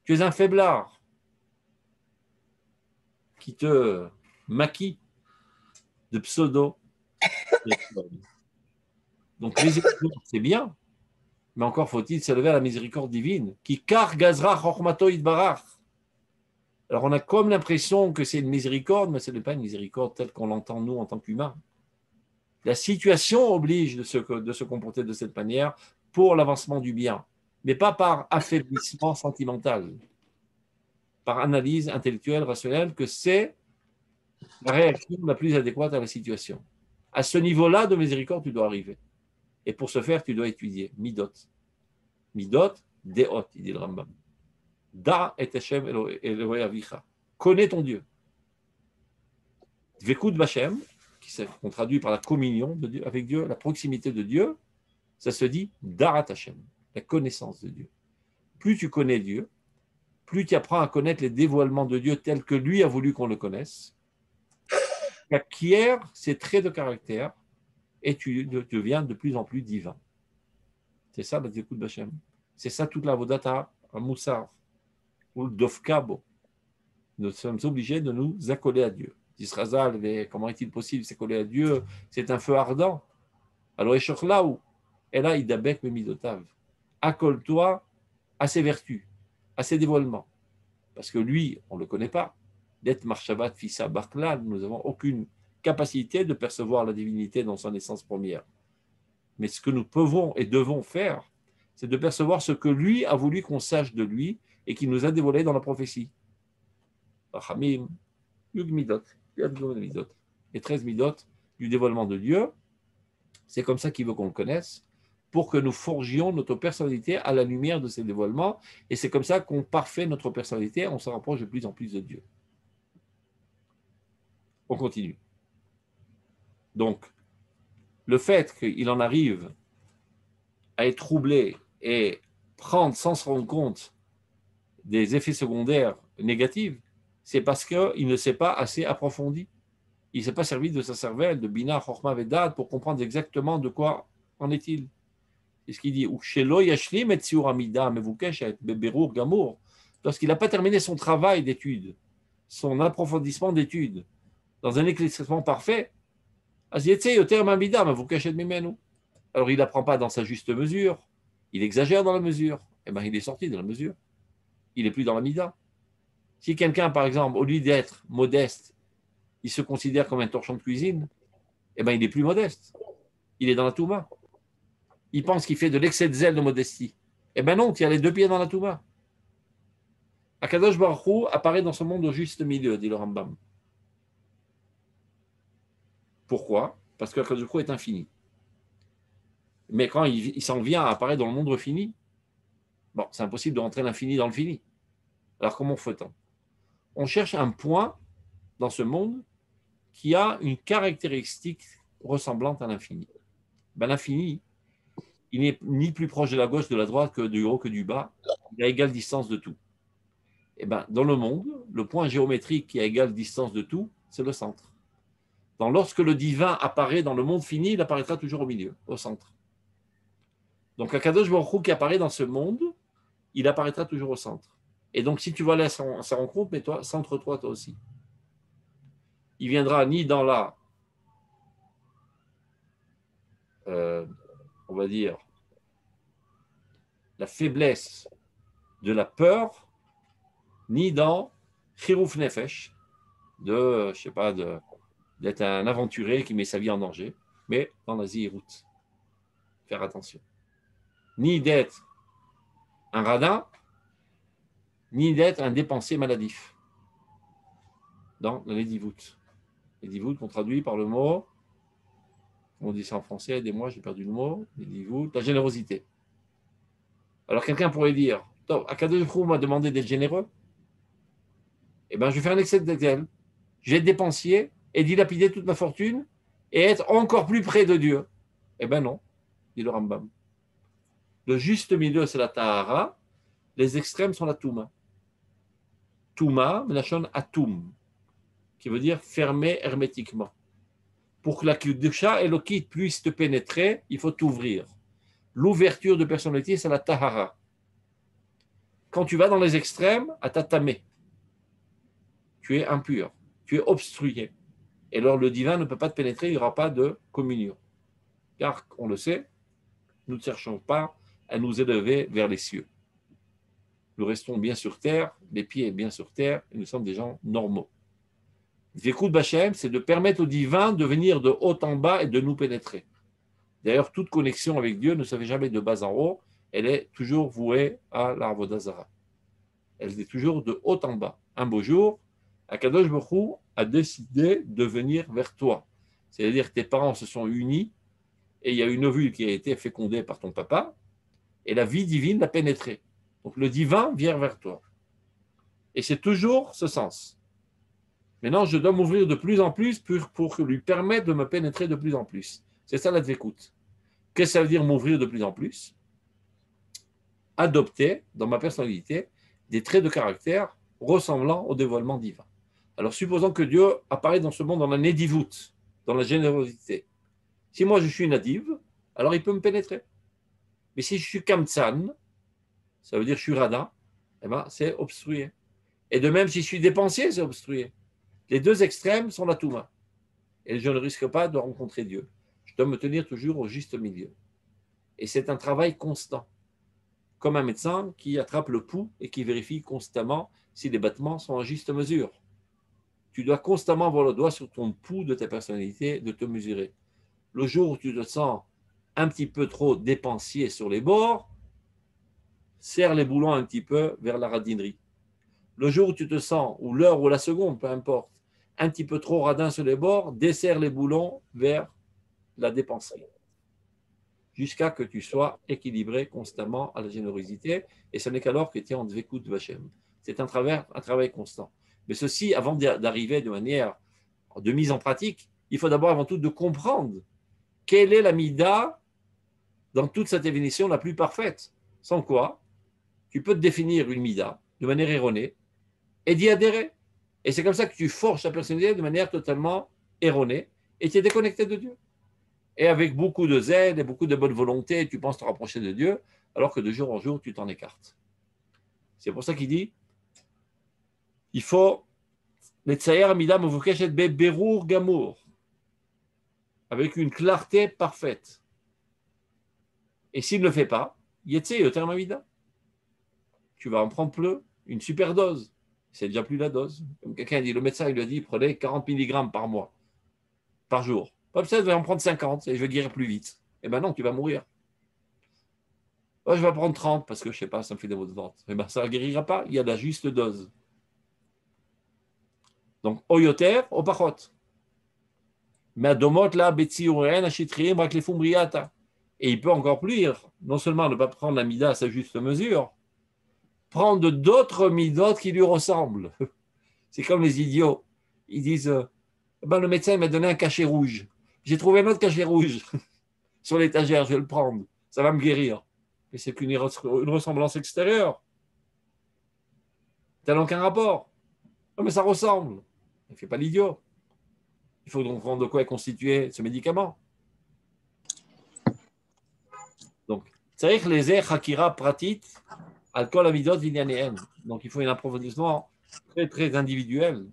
S2: Tu es un faiblard qui te maquille de pseudo. Donc, miséricorde, c'est bien, mais encore faut-il s'élever à la miséricorde divine, qui car gazra chormato idbarach. Alors, on a comme l'impression que c'est une miséricorde, mais ce n'est pas une miséricorde telle qu'on l'entend nous en tant qu'humains. La situation oblige de se comporter de cette manière pour l'avancement du bien, mais pas par affaiblissement sentimental, par analyse intellectuelle, rationnelle, que c'est la réaction la plus adéquate à la situation. À ce niveau-là de miséricorde, tu dois arriver. Et pour ce faire, tu dois étudier Midot. Midot, Deot, il dit le Rambam. Da et Hashem Elohei Avicha. Connais ton Dieu. Dvekud Bashem, qu'on traduit par la communion de Dieu, avec Dieu, la proximité de Dieu, ça se dit Darat Hashem, la connaissance de Dieu. Plus tu connais Dieu, plus tu apprends à connaître les dévoilements de Dieu tels que lui a voulu qu'on le connaisse, tu acquiers ses traits de caractère et tu deviens de plus en plus divin. C'est ça la Dvekud Bashem. C'est ça toute la Vodata à Moussar, ou le Dofkabo. Nous sommes obligés de nous accoler à Dieu. Disrazal, comment est-il possible de s'accoler à Dieu? C'est un feu ardent. Alors, Eshochlaou, et là, Idabek Memidotav. Accole-toi à ses vertus, à ses dévoilements. Parce que lui, on ne le connaît pas. D'être Marshavat Fissa Barklal, nous n'avons aucune capacité de percevoir la divinité dans son essence première. Mais ce que nous pouvons et devons faire, c'est de percevoir ce que lui a voulu qu'on sache de lui et qu'il nous a dévoilé dans la prophétie. Rachamim, Yug Midot, les 13 Midot du dévoilement de Dieu, c'est comme ça qu'il veut qu'on le connaisse, pour que nous forgions notre personnalité à la lumière de ces dévoilements, et c'est comme ça qu'on parfait notre personnalité, on se rapproche de plus en plus de Dieu. On continue. Donc, le fait qu'il en arrive à être troublé et prendre sans se rendre compte des effets secondaires négatifs, c'est parce qu'il ne s'est pas assez approfondi. Il ne s'est pas servi de sa cervelle, de Bina, Chorma, Vedad, pour comprendre exactement de quoi en est-il. C'est ce qu'il dit. Lorsqu'il n'a pas terminé son travail d'étude, son approfondissement d'étude, dans un éclaircissement parfait, alors il n'apprend pas dans sa juste mesure, il exagère dans la mesure, et bien il est sorti de la mesure. Il n'est plus dans la mida. Si quelqu'un, par exemple, au lieu d'être modeste, il se considère comme un torchon de cuisine, eh bien, il n'est plus modeste. Il est dans la touma. Il pense qu'il fait de l'excès de zèle de modestie. Eh bien non, tu as les deux pieds dans la touma. Akadosh Baruch Hu apparaît dans ce monde au juste milieu, dit le Rambam. Pourquoi? Parce que Akadosh Baruch Hu est infini. Mais quand il s'en vient à apparaître dans le monde fini, bon, c'est impossible de rentrer l'infini dans le fini. Alors comment fait-on? On cherche un point dans ce monde qui a une caractéristique ressemblante à l'infini. Ben, l'infini, il n'est ni plus proche de la gauche, de la droite, que du haut, que du bas. Il a égale distance de tout. Et ben, dans le monde, le point géométrique qui a égale distance de tout, c'est le centre. Donc, lorsque le divin apparaît dans le monde fini, il apparaîtra toujours au milieu, au centre. Donc, Akadosh Baruch Hu qui apparaît dans ce monde, il apparaîtra toujours au centre. Et donc, si tu vas aller à sa rencontre, mais toi, centre-toi toi aussi. Il viendra ni dans la, on va dire, la faiblesse de la peur, ni dans Chirouf Nefesh, de, je sais pas, d'être un aventuré qui met sa vie en danger, mais dans la Zihirut. Faire attention. Ni d'être un radin, ni d'être un dépensier maladif. Dans les Nedivut. Les Nedivut qu'on traduit par le mot, on dit ça en français, aidez-moi, j'ai perdu le mot, Nedivut, la générosité. Alors quelqu'un pourrait dire, Akadosh Baruch Hu m'a demandé d'être généreux, eh bien je vais faire un excès de zèle, je vais être dépensier et dilapider toute ma fortune et être encore plus près de Dieu. Eh bien non, dit le Rambam. Le juste milieu, c'est la Tahara, Les extrêmes sont la Touma. Touma, Melachon Atum, qui veut dire fermer hermétiquement. Pour que la Kedusha Elokit puisse te pénétrer, il faut t'ouvrir. L'ouverture de personnalité, c'est la Tahara. Quand tu vas dans les extrêmes, à tatamé, tu es impur, tu es obstrué. Et alors le divin ne peut pas te pénétrer, il n'y aura pas de communion. Car, on le sait, nous ne cherchons pas à nous élever vers les cieux. Nous restons bien sur terre, les pieds bien sur terre, et nous sommes des gens normaux. Vékud Bachem, c'est de permettre au divin de venir de haut en bas et de nous pénétrer. D'ailleurs, toute connexion avec Dieu ne se fait jamais de bas en haut, elle est toujours vouée à l'Arvodazara. Elle est toujours de haut en bas. Un beau jour, Akadosh Baruch Hu a décidé de venir vers toi. C'est-à-dire que tes parents se sont unis et il y a une ovule qui a été fécondée par ton papa et la vie divine l'a pénétrée. Donc le divin vient vers toi. Et c'est toujours ce sens. Maintenant, je dois m'ouvrir de plus en plus pour lui permettre de me pénétrer de plus en plus. C'est ça la dvékout. Qu'est-ce que ça veut dire m'ouvrir de plus en plus? Adopter dans ma personnalité des traits de caractère ressemblant au dévoilement divin. Alors supposons que Dieu apparaît dans ce monde dans la nédivout, dans la générosité. Si moi je suis nadive, alors il peut me pénétrer. Mais si je suis kamtsan, ça veut dire je suis radin, eh ben, c'est obstrué. Et de même, si je suis dépensier, c'est obstrué. Les deux extrêmes sont la touma. Et je ne risque pas de rencontrer Dieu. Je dois me tenir toujours au juste milieu. Et c'est un travail constant. Comme un médecin qui attrape le pouls et qui vérifie constamment si les battements sont en juste mesure. Tu dois constamment avoir le doigt sur ton pouls de ta personnalité, de te mesurer. Le jour où tu te sens un petit peu trop dépensier sur les bords, serre les boulons un petit peu vers la radinerie. Le jour où tu te sens, ou l'heure ou la seconde, peu importe, un petit peu trop radin sur les bords, desserre les boulons vers la dépenserie. Jusqu'à que tu sois équilibré constamment à la générosité, et ce n'est qu'alors que tu es en dvékout vachem. C'est un travail constant. Mais ceci, avant d'arriver de manière de mise en pratique, il faut d'abord avant tout de comprendre quelle est la mida dans toute cette définition la plus parfaite. Sans quoi, tu peux te définir une mida de manière erronée et d'y adhérer. Et c'est comme ça que tu forges ta personnalité de manière totalement erronée et tu es déconnecté de Dieu. Et avec beaucoup de zèle et beaucoup de bonne volonté, tu penses te rapprocher de Dieu, alors que de jour en jour, tu t'en écartes. C'est pour ça qu'il dit, il faut avec une clarté parfaite. Et s'il ne le fait pas, tu vas en prendre plus, une super dose. C'est déjà plus la dose. Comme quelqu'un dit, le médecin il lui a dit, prenez 40 mg par mois, par jour. Pas ça, je vais en prendre 50 et je vais guérir plus vite. Eh bien non, tu vas mourir. Oh, je vais prendre 30 parce que je ne sais pas, ça me fait des maux de ventre. Eh bien ça ne guérira pas, il y a la juste dose. Donc, oyoter, opachot. Mais domot là, betzi uren, achitriim, raklefum briata. Et il peut encore plus dire, non seulement ne pas prendre la mida à sa juste mesure, prendre d'autres midot qui lui ressemblent. C'est comme les idiots. Ils disent, ben, le médecin m'a donné un cachet rouge. J'ai trouvé un autre cachet rouge sur l'étagère, je vais le prendre. Ça va me guérir. Mais c'est qu'une ressemblance extérieure. Ça n'a aucun rapport. Non, mais ça ressemble. Ne fais pas l'idiot. Il faut donc comprendre de quoi est constitué ce médicament. Donc, c'est-à-dire que les hakira pratit, alcool amidot vinyanéen. Donc, il faut un approfondissement très, très individuel.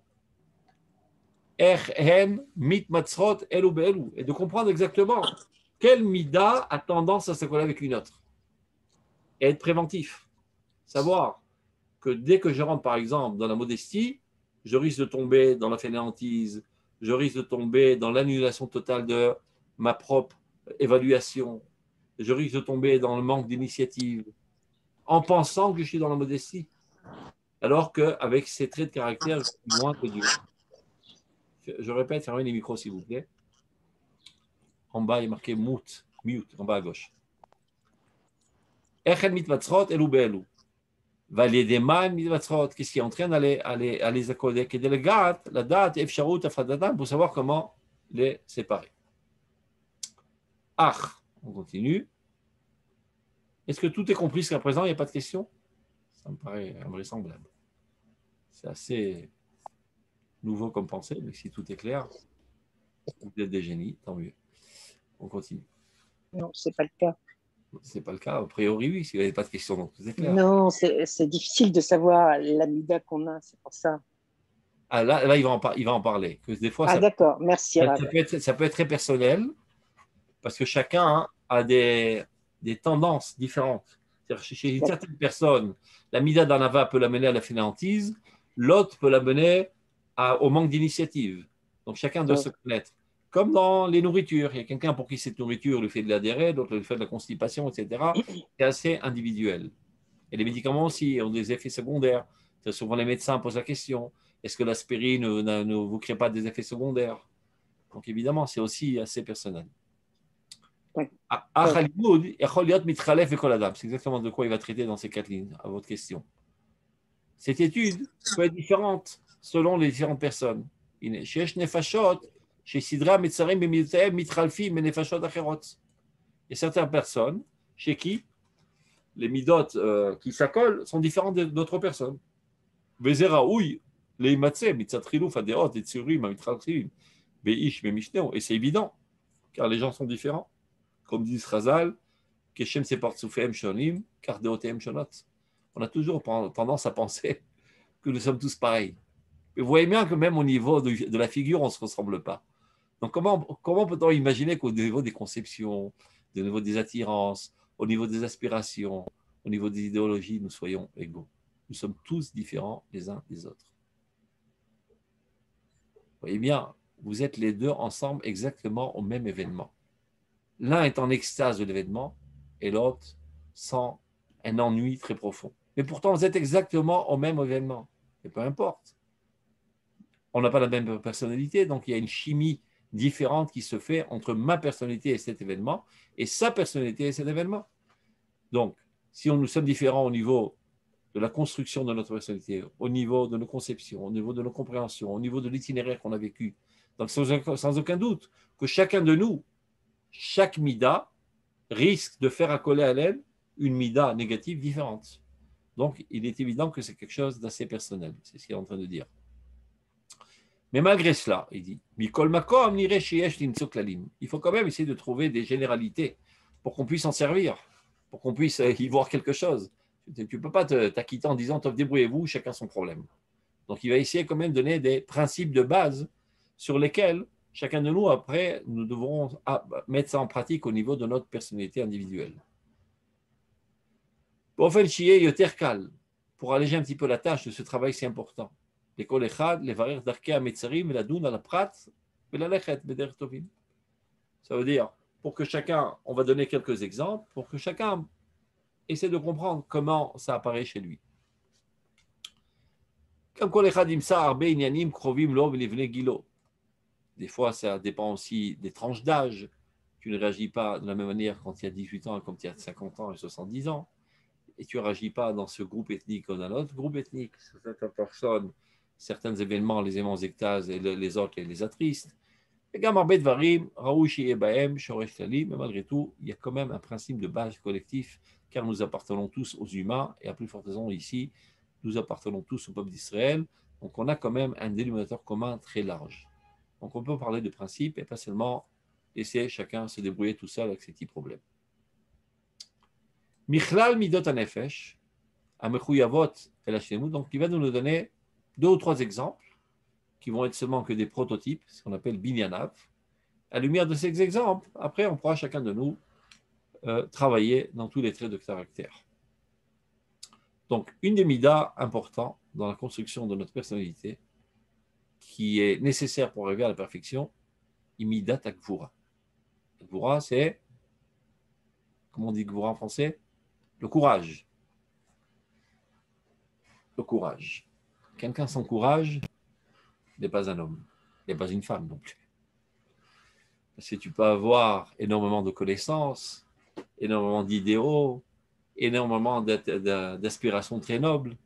S2: Mit matzrot elu beelu. Et de comprendre exactement quelle mida a tendance à se coller avec une autre. Et être préventif. Savoir que dès que je rentre, par exemple, dans la modestie, je risque de tomber dans la fainéantise, je risque de tomber dans l'annulation totale de ma propre évaluation, je risque de tomber dans le manque d'initiative, en pensant que je suis dans la modestie, alors qu'avec ces traits de caractère, je suis loin de Dieu. Je répète, fermez les micros s'il vous plaît. En bas, il est marqué mute, en bas à gauche. Echel mitvatzrot elu beelu. Qu'est-ce qui est en train à les accorder? La date, pour savoir comment les séparer. On continue. Est-ce que tout est compris jusqu'à présent? Il n'y a pas de questions? Ça me paraît invraisemblable. C'est assez nouveau comme pensée, mais si tout est clair, vous êtes des génies, tant mieux. On continue.
S3: Non, ce n'est pas le cas.
S2: Ce n'est pas le cas. A priori, oui, s'il n'y avait pas de questions, donc tout est clair.
S3: Non, c'est difficile de savoir l'amida qu'on a, c'est pour ça.
S2: Ah, là il va en parler. Que des fois,
S3: d'accord, merci.
S2: Ça peut être très personnel, parce que chacun a des tendances différentes. Chez une certaine personne, la mida d'anava peut l'amener à la fainéantise, l'autre peut l'amener au manque d'initiative. Donc chacun doit se connaître. Comme dans les nourritures, il y a quelqu'un pour qui cette nourriture lui fait de la diarrhée, d'autres lui fait de la constipation, etc. C'est assez individuel. Et les médicaments aussi ont des effets secondaires. Souvent les médecins posent la question, est-ce que l'aspirine ne vous crée pas des effets secondaires? Donc évidemment, c'est aussi assez personnel. C'est exactement de quoi il va traiter dans ces 4 lignes, à votre question. Cette étude peut être différente selon les différentes personnes. Il y a certaines personnes chez qui les midot qui s'accolent sont différentes d'autres personnes. Et c'est évident, car les gens sont différents. Comme dit Chazal, on a toujours tendance à penser que nous sommes tous pareils. Mais vous voyez bien que même au niveau de la figure, on ne se ressemble pas. Donc comment peut-on imaginer qu'au niveau des conceptions, au niveau des attirances, au niveau des aspirations, au niveau des idéologies, nous soyons égaux? Nous sommes tous différents les uns des autres. Vous voyez bien, vous êtes les deux ensemble exactement au même événement. L'un est en extase de l'événement et l'autre sent un ennui très profond. Mais pourtant, vous êtes exactement au même événement. Et peu importe. On n'a pas la même personnalité, donc il y a une chimie différente qui se fait entre ma personnalité et cet événement et sa personnalité et cet événement. Donc, si nous sommes différents au niveau de la construction de notre personnalité, au niveau de nos conceptions, au niveau de nos compréhensions, au niveau de l'itinéraire qu'on a vécu, donc sans aucun doute que chacun de nous, chaque mida risque de faire accoler à elle une mida négative différente. Donc, il est évident que c'est quelque chose d'assez personnel. C'est ce qu'il est en train de dire. Mais malgré cela, il dit, il faut quand même essayer de trouver des généralités pour qu'on puisse en servir, pour qu'on puisse y voir quelque chose. Tu ne peux pas t'acquitter en disant, débrouillez-vous, chacun son problème. Donc, il va essayer quand même de donner des principes de base sur lesquels chacun de nous, après, nous devrons mettre ça en pratique au niveau de notre personnalité individuelle. Pour alléger un petit peu la tâche de ce travail si important. Ça veut dire, pour que chacun, on va donner quelques exemples, pour que chacun essaie de comprendre comment ça apparaît chez lui. Des fois, ça dépend aussi des tranches d'âge. Tu ne réagis pas de la même manière quand il y a 18 ans comme il y a 50 ans et 70 ans. Et tu ne réagis pas dans ce groupe ethnique ou dans l'autre groupe ethnique. Certaines personnes, certains événements, les extasent et les autres les attristent. Mais malgré tout, il y a quand même un principe de base collectif, car nous appartenons tous aux humains, et à plus forte raison ici, nous appartenons tous au peuple d'Israël. Donc on a quand même un dénominateur commun très large. Donc on peut parler de principe et pas seulement laisser chacun se débrouiller tout seul avec ses petits problèmes. Michlal midot hanefesh, amechuyavot el hashlemut. Donc il va nous donner 2 ou 3 exemples qui vont être seulement que des prototypes, ce qu'on appelle binyanav. À la lumière de ces exemples, après on pourra chacun de nous travailler dans tous les traits de caractère. Donc une des midas importantes dans la construction de notre personnalité, qui est nécessaire pour arriver à la perfection, imidat akvura. Gvura, c'est, comment on dit Gvura en français? Le courage. Le courage. Quelqu'un sans courage n'est pas un homme, n'est pas une femme non plus. Parce que tu peux avoir énormément de connaissances, énormément d'idéaux, énormément d'aspirations très nobles,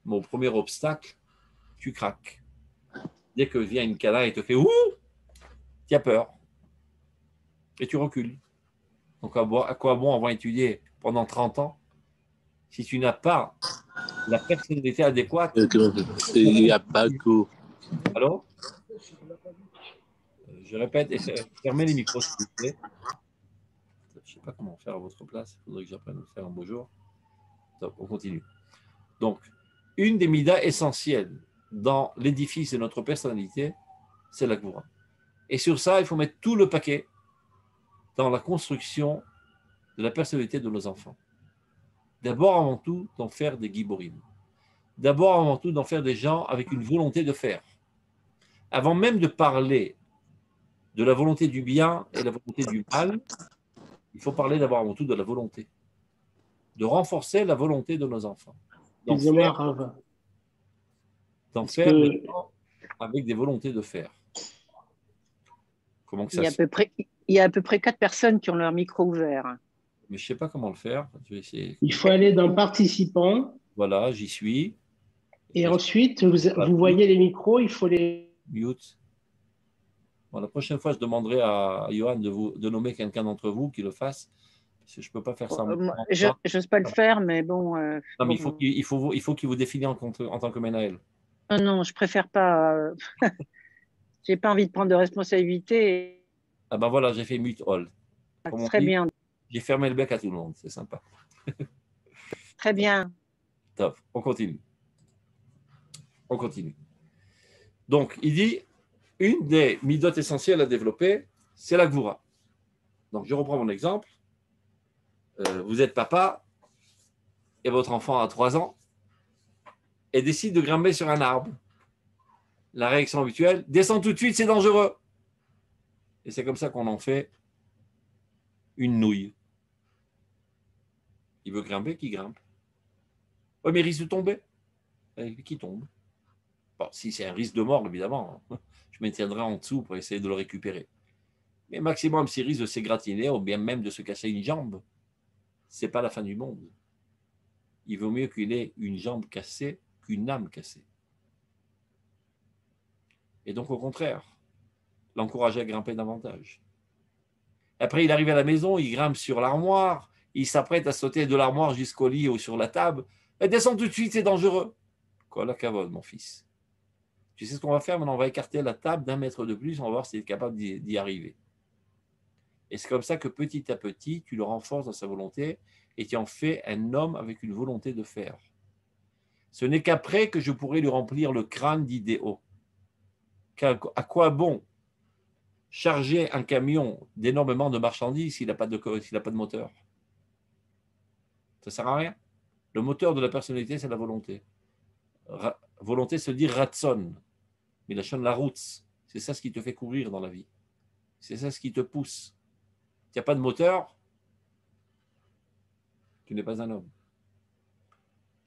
S2: mais au premier obstacle, tu craques. Dès que vient une cana et te fait « ouh », tu as peur et tu recules. Donc à quoi bon avoir étudié pendant 30 ans si tu n'as pas la personnalité adéquate.
S4: Il n'y a pas que.
S2: Alors, je répète, et fermez les micros, s'il vous plaît. Je ne sais pas comment faire à votre place. Il faudrait que j'apprenne à le faire un beau jour. Donc, on continue. Donc, une des midas essentielles dans l'édifice de notre personnalité, c'est la Gvura. Et sur ça, il faut mettre tout le paquet dans la construction de la personnalité de nos enfants. D'abord, avant tout, d'en faire des giborim. D'abord, avant tout, d'en faire des gens avec une volonté de faire. Avant même de parler de la volonté du bien et la volonté du mal, il faut parler d'abord avant tout de la volonté. De renforcer la volonté de nos enfants. D'en faire des gens avec des volontés de faire. Comment que ça se fait?
S3: Il y a à peu près 4 personnes qui ont leur micro ouvert.
S2: Mais je ne sais pas comment le faire. Je vais essayer.
S5: Il faut aller dans participants.
S2: Voilà, j'y suis.
S5: Et ensuite, vous voyez les micros, il faut les...
S2: Mute. Bon, la prochaine fois, je demanderai à Johan de nommer quelqu'un d'entre vous qui le fasse. Parce que je ne peux pas faire ça.
S3: Je n'ose pas le faire, mais bon.
S2: Non, mais il faut qu'il vous définisse en tant que Menaël.
S3: Non, je préfère pas. J'ai pas envie de prendre de responsabilité.
S2: Ah ben voilà, j'ai fait mute all.
S3: Très bien.
S2: J'ai fermé le bec à tout le monde, c'est sympa.
S3: Très bien.
S2: Top, on continue. On continue. Donc, il dit, une des midotes essentielles à développer, c'est la gvura. Donc, je reprends mon exemple. Vous êtes papa et votre enfant a 3 ans et décide de grimper sur un arbre. La réaction habituelle, descends tout de suite, c'est dangereux. Et c'est comme ça qu'on en fait une nouille. Il veut grimper, qui grimpe. Oui, mais il risque de tomber. Qui tombe. Bon, si c'est un risque de mort, évidemment, je me tiendrai en dessous pour essayer de le récupérer. Mais maximum, s'il risque de s'égratiner ou bien même de se casser une jambe, ce n'est pas la fin du monde. Il vaut mieux qu'il ait une jambe cassée qu'une âme cassée. Et donc, au contraire, l'encourager à grimper davantage. Après, il arrive à la maison, il grimpe sur l'armoire, il s'apprête à sauter de l'armoire jusqu'au lit ou sur la table. Descends tout de suite, c'est dangereux. Quoi, la cavole, mon fils. Tu sais ce qu'on va faire maintenant? On va écarter la table d'1 mètre de plus, on va voir s'il est capable d'y arriver. Et c'est comme ça que petit à petit, tu le renforces dans sa volonté et tu en fais un homme avec une volonté de faire. Ce n'est qu'après que je pourrai lui remplir le crâne d'idéaux. À quoi bon charger un camion d'énormément de marchandises s'il n'a pas de moteur? Ça ne sert à rien. Le moteur de la personnalité, c'est la volonté. Volonté se dit ratson, mais la route, c'est ça ce qui te fait courir dans la vie. C'est ça ce qui te pousse. Tu n'as pas de moteur, tu n'es pas un homme.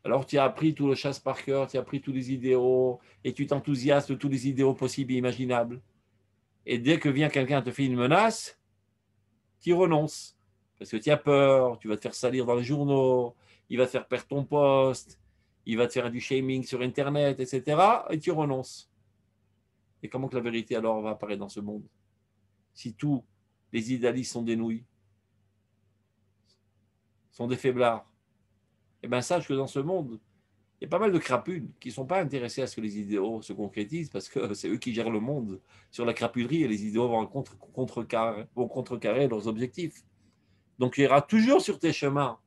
S2: Alors tu as appris tout le chasse par cœur, tu as appris tous les idéaux, et tu t'enthousiasmes de tous les idéaux possibles et imaginables. Et dès que vient quelqu'un te fait une menace, tu renonces. Parce que tu as peur, tu vas te faire salir dans les journaux, il va te faire perdre ton poste, il va te faire du shaming sur Internet, etc. Et tu renonces. Et comment que la vérité alors va apparaître dans ce monde? Si tous les idéalistes sont des nouilles, sont des faiblards, eh bien sache que dans ce monde, il y a pas mal de crapules qui ne sont pas intéressés à ce que les idéaux se concrétisent parce que c'est eux qui gèrent le monde sur la crapulerie et les idéaux vont contrecarrer leurs objectifs. Donc il y aura toujours sur tes chemins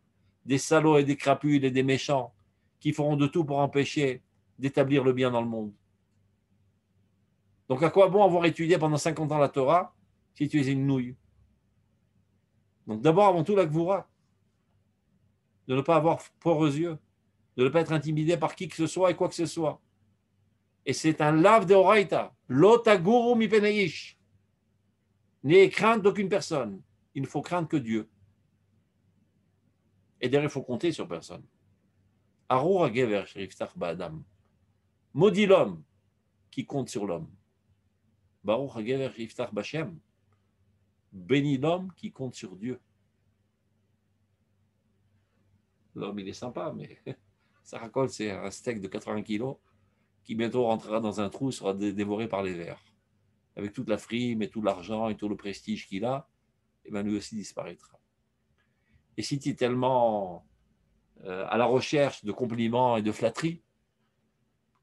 S2: des salauds et des crapules et des méchants qui feront de tout pour empêcher d'établir le bien dans le monde. Donc à quoi bon avoir étudié pendant 50 ans la Torah si tu es une nouille? Donc d'abord, avant tout, la Gvura. De ne pas avoir peur aux yeux, de ne pas être intimidé par qui que ce soit et quoi que ce soit. Et c'est un lave de Oraita. L'otaguru mi peneish. N'ayez crainte d'aucune personne. Il ne faut craindre que Dieu. Et derrière, il faut compter sur personne. Arura gever sheriftach ba'adam. Maudit l'homme qui compte sur l'homme. Baruch hagever sheriftach b'Hashem. Bénis l'homme qui compte sur Dieu. L'homme, il est sympa, mais sa récolte, c'est un steak de 80 kilos qui bientôt rentrera dans un trou, sera dévoré par les vers. Avec toute la frime et tout l'argent et tout le prestige qu'il a, et bien lui aussi disparaîtra. Et si tu es tellement à la recherche de compliments et de flatteries,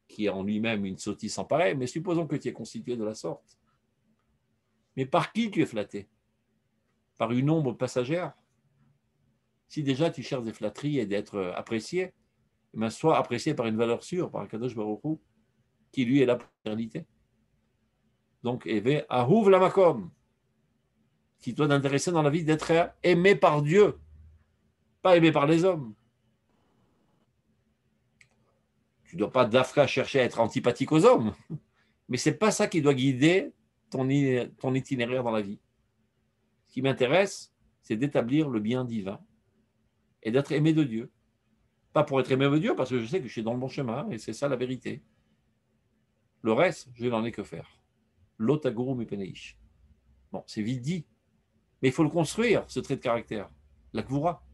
S2: qui est en lui-même une sottise sans pareil, mais supposons que tu es constitué de la sorte. Mais par qui tu es flatté? Par une ombre passagère? Si déjà tu cherches des flatteries et d'être apprécié, eh bien, sois apprécié par une valeur sûre, par un Kadosh Baruch Hu, qui lui est là pour l'éternité. Donc, Eve Ahuv Lamakom, qui doit t'intéresser dans la vie d'être aimé par Dieu, pas aimé par les hommes. Tu ne dois pas d'Afka chercher à être antipathique aux hommes, mais ce n'est pas ça qui doit guider ton itinéraire dans la vie. Ce qui m'intéresse, c'est d'établir le bien divin et d'être aimé de Dieu. Pas pour être aimé de Dieu, parce que je sais que je suis dans le bon chemin, et c'est ça la vérité. Le reste, je n'en ai que faire. L'otaguru mipeneish. Bon, c'est vite dit, mais il faut le construire, ce trait de caractère. La Gvura.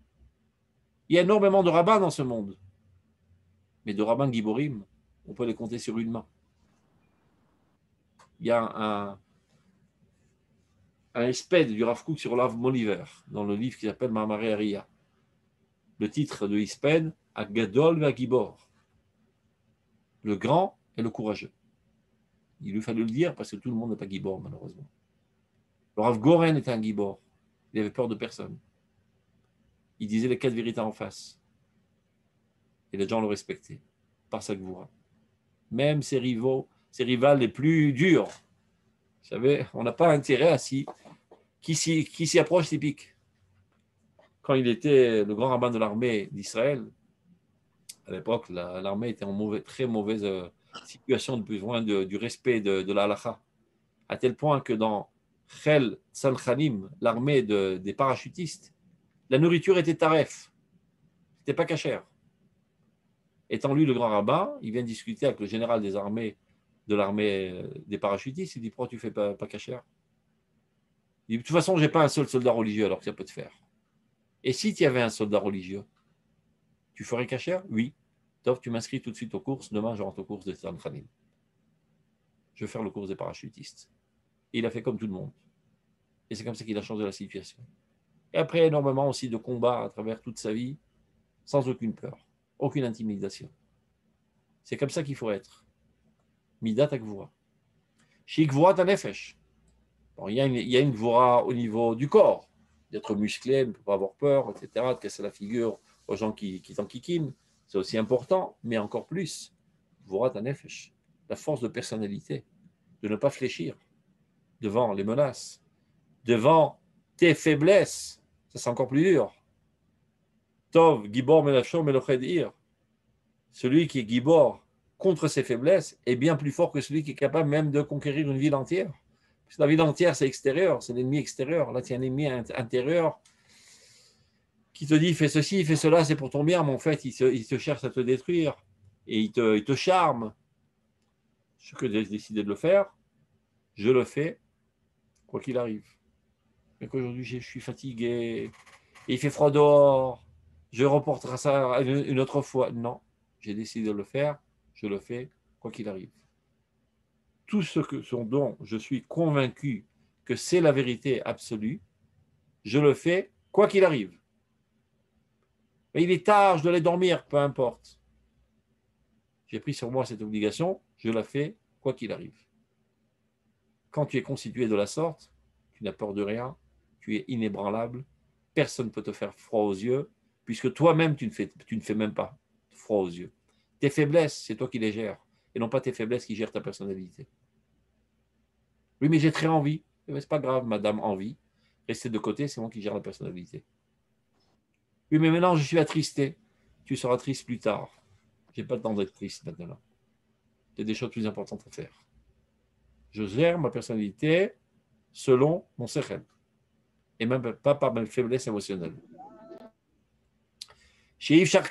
S2: Il y a énormément de rabbins dans ce monde, mais de rabbins Giborim, on peut les compter sur une main. Il y a un espède du Rav Kook sur l'Av Moliver, dans le livre qui s'appelle Mamaré Ariya. Le titre de Isped, Agadol Vagibor, le grand et le courageux. Il lui fallait le dire parce que tout le monde n'est pas Gibor, malheureusement. Le Rav Goren était un Gibor. Il avait peur de personne. Il disait les 4 vérités en face. Et les gens le respectaient par sa Gvura. Même ses rivales les plus durs. Vous savez, on n'a pas intérêt à qui s'y approche, s'y pique. Quand il était le grand rabbin de l'armée d'Israël, à l'époque, l'armée était en très mauvaise situation de besoin du respect de la halakha. À tel point que dans Chel Tzalchanim, l'armée des parachutistes, la nourriture était taref. C'était pas cachère. Étant lui le grand rabbin, il vient discuter avec le général des armées de l'armée des parachutistes. Il dit, pourquoi tu ne fais pas cachère? Il dit, de toute façon, je n'ai pas un seul soldat religieux, alors que ça peut te faire. Et si tu avais un soldat religieux, tu ferais cachère? Oui. Donc, tu m'inscris tout de suite aux courses. Demain, je rentre aux courses de Tzalchanim. Je vais faire le cours des parachutistes. Et il a fait comme tout le monde. Et c'est comme ça qu'il a changé la situation. Et après, énormément aussi de combats à travers toute sa vie, sans aucune peur, aucune intimidation. C'est comme ça qu'il faut être. Midat Gvura. Chez Gvura Tanefesh. Bon, il y a une Gvura au niveau du corps, d'être musclé, ne peut pas avoir peur, etc., de casser la figure aux gens qui t'enquiquinent. C'est aussi important, mais encore plus, Gvura Tanefesh, la force de personnalité, de ne pas fléchir devant les menaces, devant tes faiblesses. Ça, c'est encore plus dur. Tov, Gibor, Melachor, Meloched, celui qui est Gibor contre ses faiblesses est bien plus fort que celui qui est capable même de conquérir une ville entière. Parce que la ville entière, c'est extérieur, c'est l'ennemi extérieur. Là, tu as un ennemi intérieur qui te dit fais ceci, fais cela, c'est pour ton bien, mais en fait, il te cherche à te détruire et il te charme. Ce que j'ai décidé de le faire, je le fais, quoi qu'il arrive. Mais qu'aujourd'hui, je suis fatigué, et il fait froid dehors, je reporterai ça une autre fois. Non, j'ai décidé de le faire, je le fais, quoi qu'il arrive. Tout ce dont je suis convaincu que c'est la vérité absolue, je le fais, quoi qu'il arrive. Mais il est tard, je dois aller dormir, peu importe. J'ai pris sur moi cette obligation, je la fais, quoi qu'il arrive. Quand tu es constitué de la sorte, tu n'as peur de rien, tu es inébranlable, personne ne peut te faire froid aux yeux, puisque toi-même, tu ne fais même pas froid aux yeux. Tes faiblesses, c'est toi qui les gères, et non pas tes faiblesses qui gèrent ta personnalité. Oui, mais j'ai très envie. Ce n'est pas grave, madame, envie. Restez de côté, c'est moi qui gère la personnalité. Oui, mais maintenant, je suis attristé. Tu seras triste plus tard. Je n'ai pas le temps d'être triste maintenant. Il y a des choses plus importantes à faire. Je gère ma personnalité selon mon sechel, et même pas par mes faiblesses émotionnelles. Qu'il soit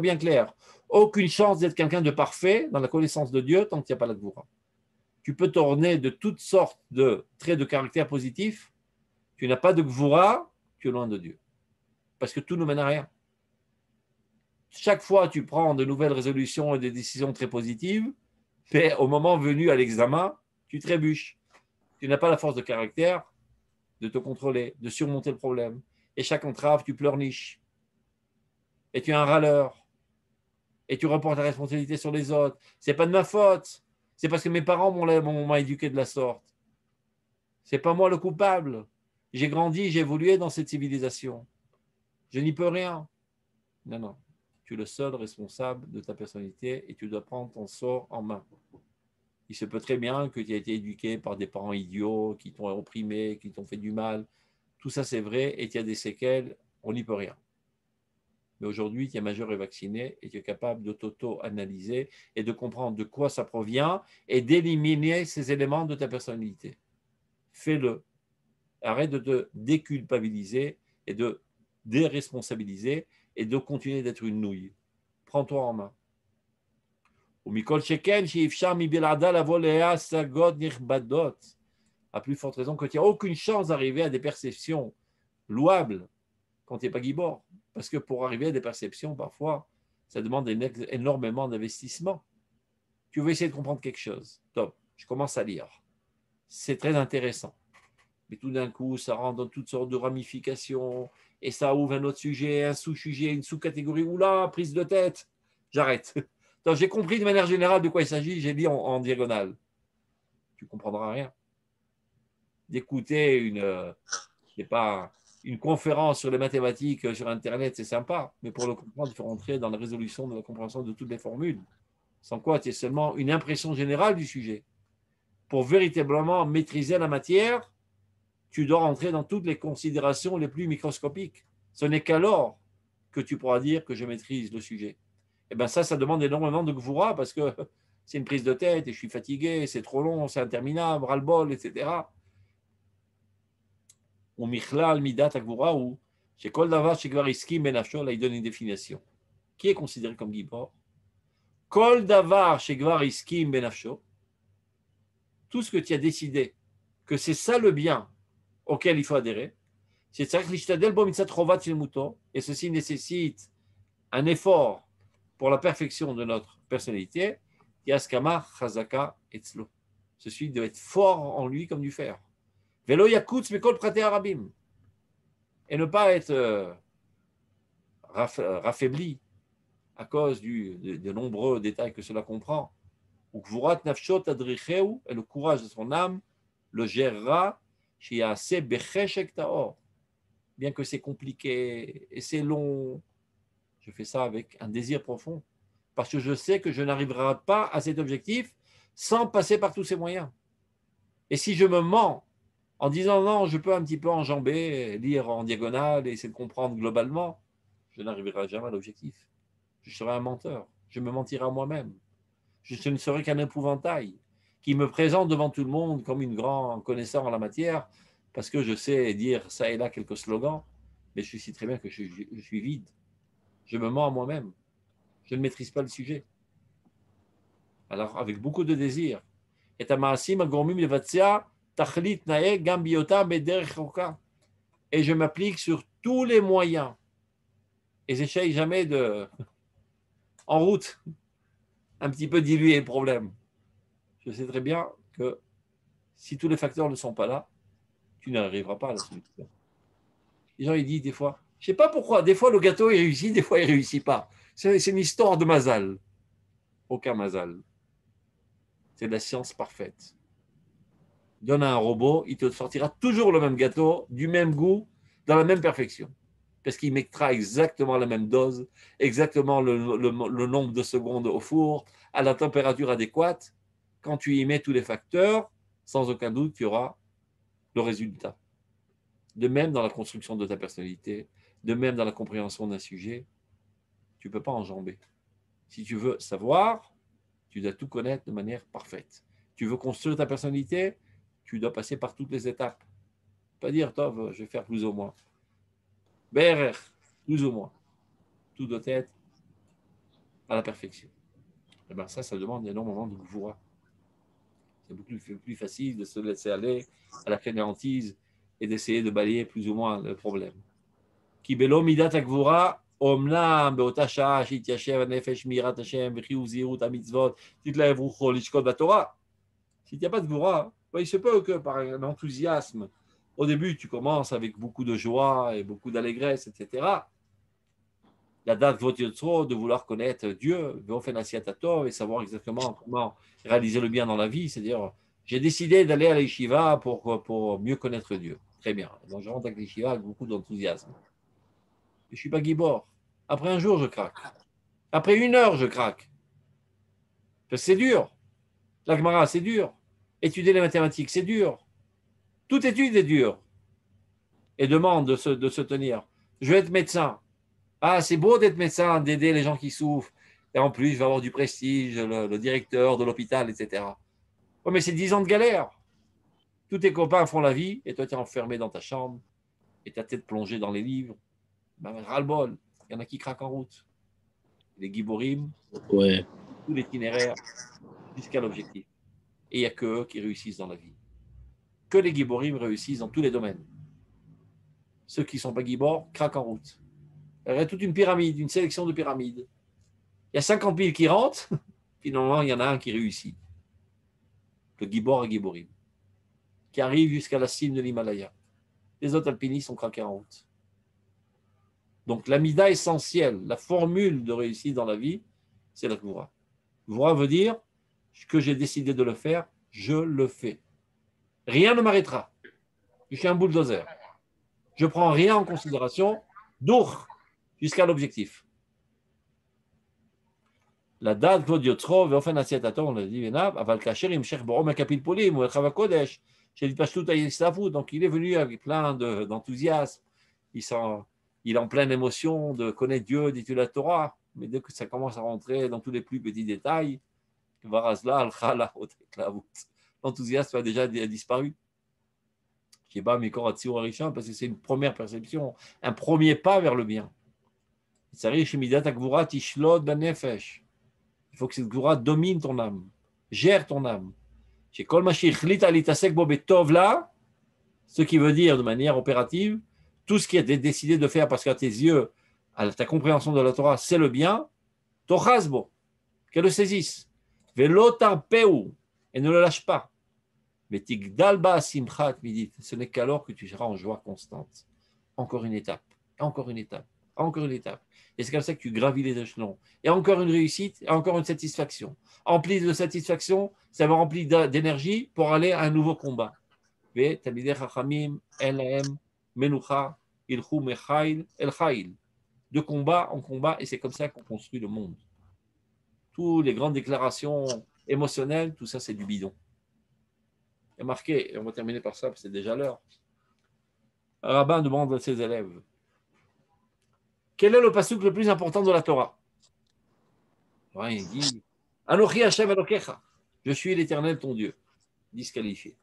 S2: bien clair, aucune chance d'être quelqu'un de parfait dans la connaissance de Dieu tant qu'il n'y a pas la Gvura. Tu peux t'orner de toutes sortes de traits de caractère positifs, tu n'as pas de Gvura, tu es loin de Dieu. Parce que tout ne mène à rien. Chaque fois, tu prends de nouvelles résolutions et des décisions très positives, mais au moment venu à l'examen, tu trébuches. Tu n'as pas la force de caractère de te contrôler, de surmonter le problème. et chaque entrave, tu pleurniches. Et tu es un râleur. Et tu reportes la responsabilité sur les autres. Ce n'est pas de ma faute. C'est parce que mes parents m'ont éduqué de la sorte. Ce n'est pas moi le coupable. J'ai grandi, j'ai évolué dans cette civilisation. Je n'y peux rien. Non, non. Tu es le seul responsable de ta personnalité et tu dois prendre ton sort en main. Il se peut très bien que tu aies été éduqué par des parents idiots qui t'ont opprimé, qui t'ont fait du mal. Tout ça, c'est vrai et tu as des séquelles, on n'y peut rien. Mais aujourd'hui, tu es majeur et vacciné et tu es capable de t'auto-analyser et de comprendre de quoi ça provient et d'éliminer ces éléments de ta personnalité. Fais-le. Arrête de te déculpabiliser et de déresponsabiliser et de continuer d'être une nouille. Prends-toi en main. À plus forte raison que tu n'as aucune chance d'arriver à des perceptions louables quand tu n'es pas Gibor. Parce que pour arriver à des perceptions, parfois, ça demande énormément d'investissement. Tu veux essayer de comprendre quelque chose. Top, je commence à lire. C'est très intéressant. Mais tout d'un coup, ça rentre dans toutes sortes de ramifications et ça ouvre un autre sujet, un sous-sujet, une sous-catégorie. Oula, prise de tête. J'arrête. Donc, j'ai compris de manière générale de quoi il s'agit. J'ai lu en diagonale. Tu ne comprendras rien. D'écouter une conférence sur les mathématiques sur Internet, c'est sympa. Mais pour le comprendre, il faut rentrer dans la résolution de la compréhension de toutes les formules. Sans quoi, tu es seulement une impression générale du sujet. Pour véritablement maîtriser la matière, tu dois rentrer dans toutes les considérations les plus microscopiques. Ce n'est qu'alors que tu pourras dire que je maîtrise le sujet. Et bien ça demande énormément de gvoura parce que c'est une prise de tête et je suis fatigué, c'est trop long, c'est interminable, ras-le-bol, etc. Ou michlal midat gvoura ou chez kol davar chez gvariski menafsho, là il donne une définition. Qui est considéré comme gibor? Kol davar chez gvariski menafsho, tout ce que tu as décidé que c'est ça le bien auquel il faut adhérer, et ceci nécessite un effort pour la perfection de notre personnalité. Ceci doit être fort en lui comme du fer. Et ne pas être raffaibli à cause de nombreux détails que cela comprend. Et le courage de son âme le gérera. Bien que c'est compliqué et c'est long, je fais ça avec un désir profond, parce que je sais que je n'arriverai pas à cet objectif sans passer par tous ces moyens. Et si je me mens en disant non, je peux un petit peu enjamber, lire en diagonale et essayer de comprendre globalement, je n'arriverai jamais à l'objectif. Je serai un menteur, je me mentirai à moi-même. Je ne serai qu'un épouvantail qui me présente devant tout le monde comme une grande connaisseur en la matière, parce que je sais dire ça et là quelques slogans, mais je sais très bien que je suis vide. Je me mens à moi-même. Je ne maîtrise pas le sujet. Alors, avec beaucoup de désir. Et je m'applique sur tous les moyens. Et j'essaye jamais de, en route, un petit peu diluer le problème. Je sais très bien que si tous les facteurs ne sont pas là, tu n'arriveras pas à la solution. Les gens, ils disent des fois, je ne sais pas pourquoi, des fois le gâteau il réussit, des fois il ne réussit pas. C'est une histoire de mazal. Aucun mazal. C'est de la science parfaite. Donne à un robot, il te sortira toujours le même gâteau, du même goût, dans la même perfection. Parce qu'il mettra exactement la même dose, exactement le nombre de secondes au four, à la température adéquate. Quand tu y mets tous les facteurs, sans aucun doute, tu auras le résultat. De même dans la construction de ta personnalité, de même dans la compréhension d'un sujet, tu ne peux pas enjamber. Si tu veux savoir, tu dois tout connaître de manière parfaite. Tu veux construire ta personnalité, tu dois passer par toutes les étapes. Pas dire, Tov, je vais faire plus ou moins. BRR, plus ou moins. Tout doit être à la perfection. Et bien ça demande énormément de gvoura. C'est beaucoup plus facile de se laisser aller à la fainéantise et d'essayer de balayer plus ou moins le problème. Kibelo midat agvura omnam beota shah shitiyashev nefesh mirat Hashem v'chiu zirut hamitzvot titlaev rucho lishkot b'Torah. Si il n'y a pas de gvura, il se peut que par un enthousiasme Au début, tu commences avec beaucoup de joie et beaucoup d'allégresse, etc. La date de vouloir connaître Dieu, et savoir exactement comment réaliser le bien dans la vie, c'est-à-dire, j'ai décidé d'aller à l'Yeshiva pour mieux connaître Dieu. Très bien. Donc, je rentre à l'Yeshiva avec beaucoup d'enthousiasme. Je ne suis pas Gibor. Après un jour, je craque. Après 1 heure, je craque. Parce que c'est dur. La Gemara, c'est dur. Étudier les mathématiques, c'est dur. Toute étude est dure. Et demande de se tenir. Je vais être médecin. Ah, c'est beau d'être médecin, d'aider les gens qui souffrent. Et en plus, je vais avoir du prestige, le directeur de l'hôpital, etc. Oh, mais c'est 10 ans de galère. Tous tes copains font la vie et toi, tu es enfermé dans ta chambre et ta tête plongée dans les livres. Ben, ras-le-bol. Il y en a qui craquent en route. Les giborim,
S4: Ouais.
S2: tout l'itinéraire jusqu'à l'objectif. Et il n'y a que eux qui réussissent dans la vie. Que les giborim réussissent dans tous les domaines. Ceux qui ne sont pas gibor craquent en route. Il y a toute une pyramide, une sélection de pyramides. Il y a 50 000 qui rentrent, finalement, il y en a un qui réussit. Le gibor à giborim, qui arrive jusqu'à la cime de l'Himalaya. Les autres alpinistes sont craqués en route. Donc, l'amida essentielle, la formule de réussite dans la vie, c'est la gvura. Gvura veut dire que j'ai décidé de le faire, je le fais. Rien ne m'arrêtera. Je suis un bulldozer. Je ne prends rien en considération, d'our, jusqu'à l'objectif. La date Kvod Yotzro, Veofen Asiatato, on l'a dit, Aval Kacher, Imshech Borom, Akapil Polim, ou Echava Kodesh, j'ai dit Pashtout Ayistafu, donc il est venu avec plein d'enthousiasme, il est en pleine émotion de connaître Dieu, d'étudier la Torah, mais dès que ça commence à rentrer dans tous les plus petits détails, l'enthousiasme a déjà disparu. Je ne sais pas, mais parce que c'est une première perception, un premier pas vers le bien. Il faut que cette Gvura domine ton âme, gère ton âme. Ce qui veut dire de manière opérative, tout ce qui est décidé de faire parce qu'à tes yeux, à ta compréhension de la Torah, c'est le bien, tochasbo, qu'elle le saisisse. Velotarpeu, et ne le lâche pas. Mais tigdalba simchat midit, ce n'est qu'alors que tu seras en joie constante. Encore une étape, encore une étape, encore une étape. Et c'est comme ça que tu gravis les échelons. Et encore une réussite, et encore une satisfaction. Empli de satisfaction, ça va remplir d'énergie pour aller à un nouveau combat. De combat en combat, et c'est comme ça qu'on construit le monde. Toutes les grandes déclarations émotionnelles, tout ça, c'est du bidon. Il y a marqué, et on va terminer par ça, parce que c'est déjà l'heure. Un rabbin demande à ses élèves, quel est le pasuk le plus important de la Torah? Il dit, Anochi Hashem Elokecha, je suis l'Éternel ton Dieu, disqualifié.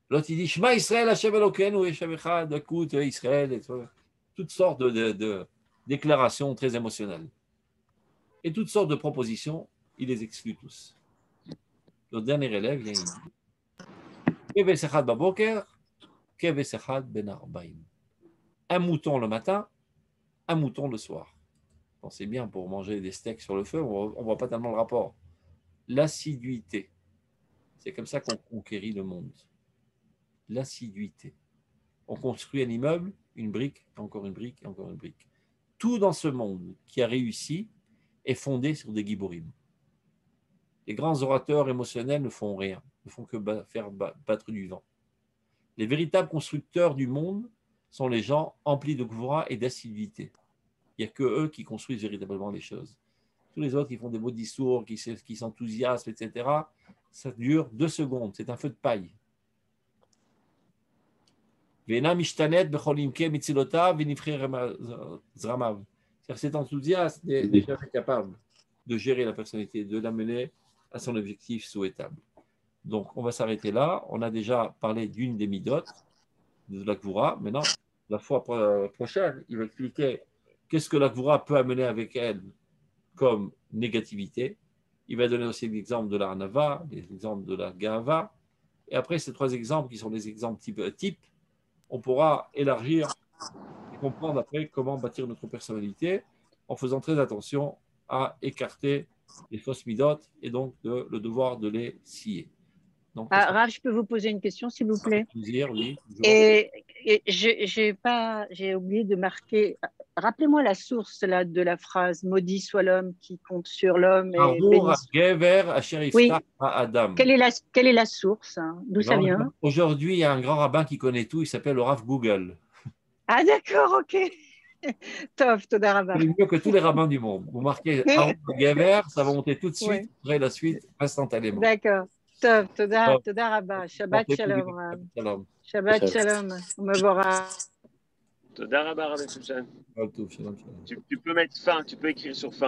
S2: L'autre il dit, Shema Israël Hashem Elokeinu Hashem Echad, écoute Israël, et toutes sortes de déclarations très émotionnelles. Et toutes sortes de propositions, il les exclut tous. Le dernier élève vient, il dit, Kevesechad Baboker, Kevesechad Ben Arbaim. Un mouton le matin, un mouton le soir. C'est bien pour manger des steaks sur le feu, on ne voit pas tellement le rapport. L'assiduité. C'est comme ça qu'on conquérit le monde. L'assiduité. On construit un immeuble, une brique, encore une brique, encore une brique. Tout dans ce monde qui a réussi est fondé sur des giborim. Les grands orateurs émotionnels ne font rien, ne font que faire battre du vent. Les véritables constructeurs du monde sont les gens emplis de gvura et d'assiduité. Il n'y a que eux qui construisent véritablement les choses. Tous les autres qui font des beaux discours, qui s'enthousiasment, etc., ça dure 2 secondes. C'est un feu de paille. Cet enthousiasme n'est jamais capable de gérer la personnalité, de l'amener à son objectif souhaitable. Donc, on va s'arrêter là. On a déjà parlé d'une des midotes de la Gvura. Maintenant, la fois prochaine, il va expliquer qu'est-ce que la Gvura peut amener avec elle comme négativité. Il va donner aussi l'exemple de la Hanava, l'exemple de la Gahava. Et après, ces 3 exemples qui sont des exemples type, on pourra élargir et comprendre après comment bâtir notre personnalité en faisant très attention à écarter les fausses midotes et donc le devoir de les scier. Donc,
S3: Ah, Rav, je peux vous poser une question, s'il vous plaît?
S2: plaisir, oui.
S3: Et j'ai oublié de marquer. Rappelez-moi la source là, de la phrase maudit soit l'homme qui compte sur l'homme et béni. Oui,
S2: Adam.
S3: quelle est la source, hein? D'où ça vient?
S2: Aujourd'hui, il y a un grand rabbin qui connaît tout, il s'appelle le Rav Google.
S3: Ah, d'accord, ok. Tov, Toda Rabba.
S2: Il est mieux que tous les rabbins du monde. Vous marquez Aaron Gever, ça va monter tout de suite,
S3: Ouais.
S2: après la suite, instantanément.
S3: D'accord. Tov, Toda Rabba. Shabbat
S2: Portez tout bien.
S3: Shalom, Rav.
S2: Shalom.
S3: Shabbat Shalom. On me verra.
S1: Toda Rabba, Rabbi Shushan.
S2: Shalom.
S1: Tu peux mettre fin, tu peux écrire sur fin.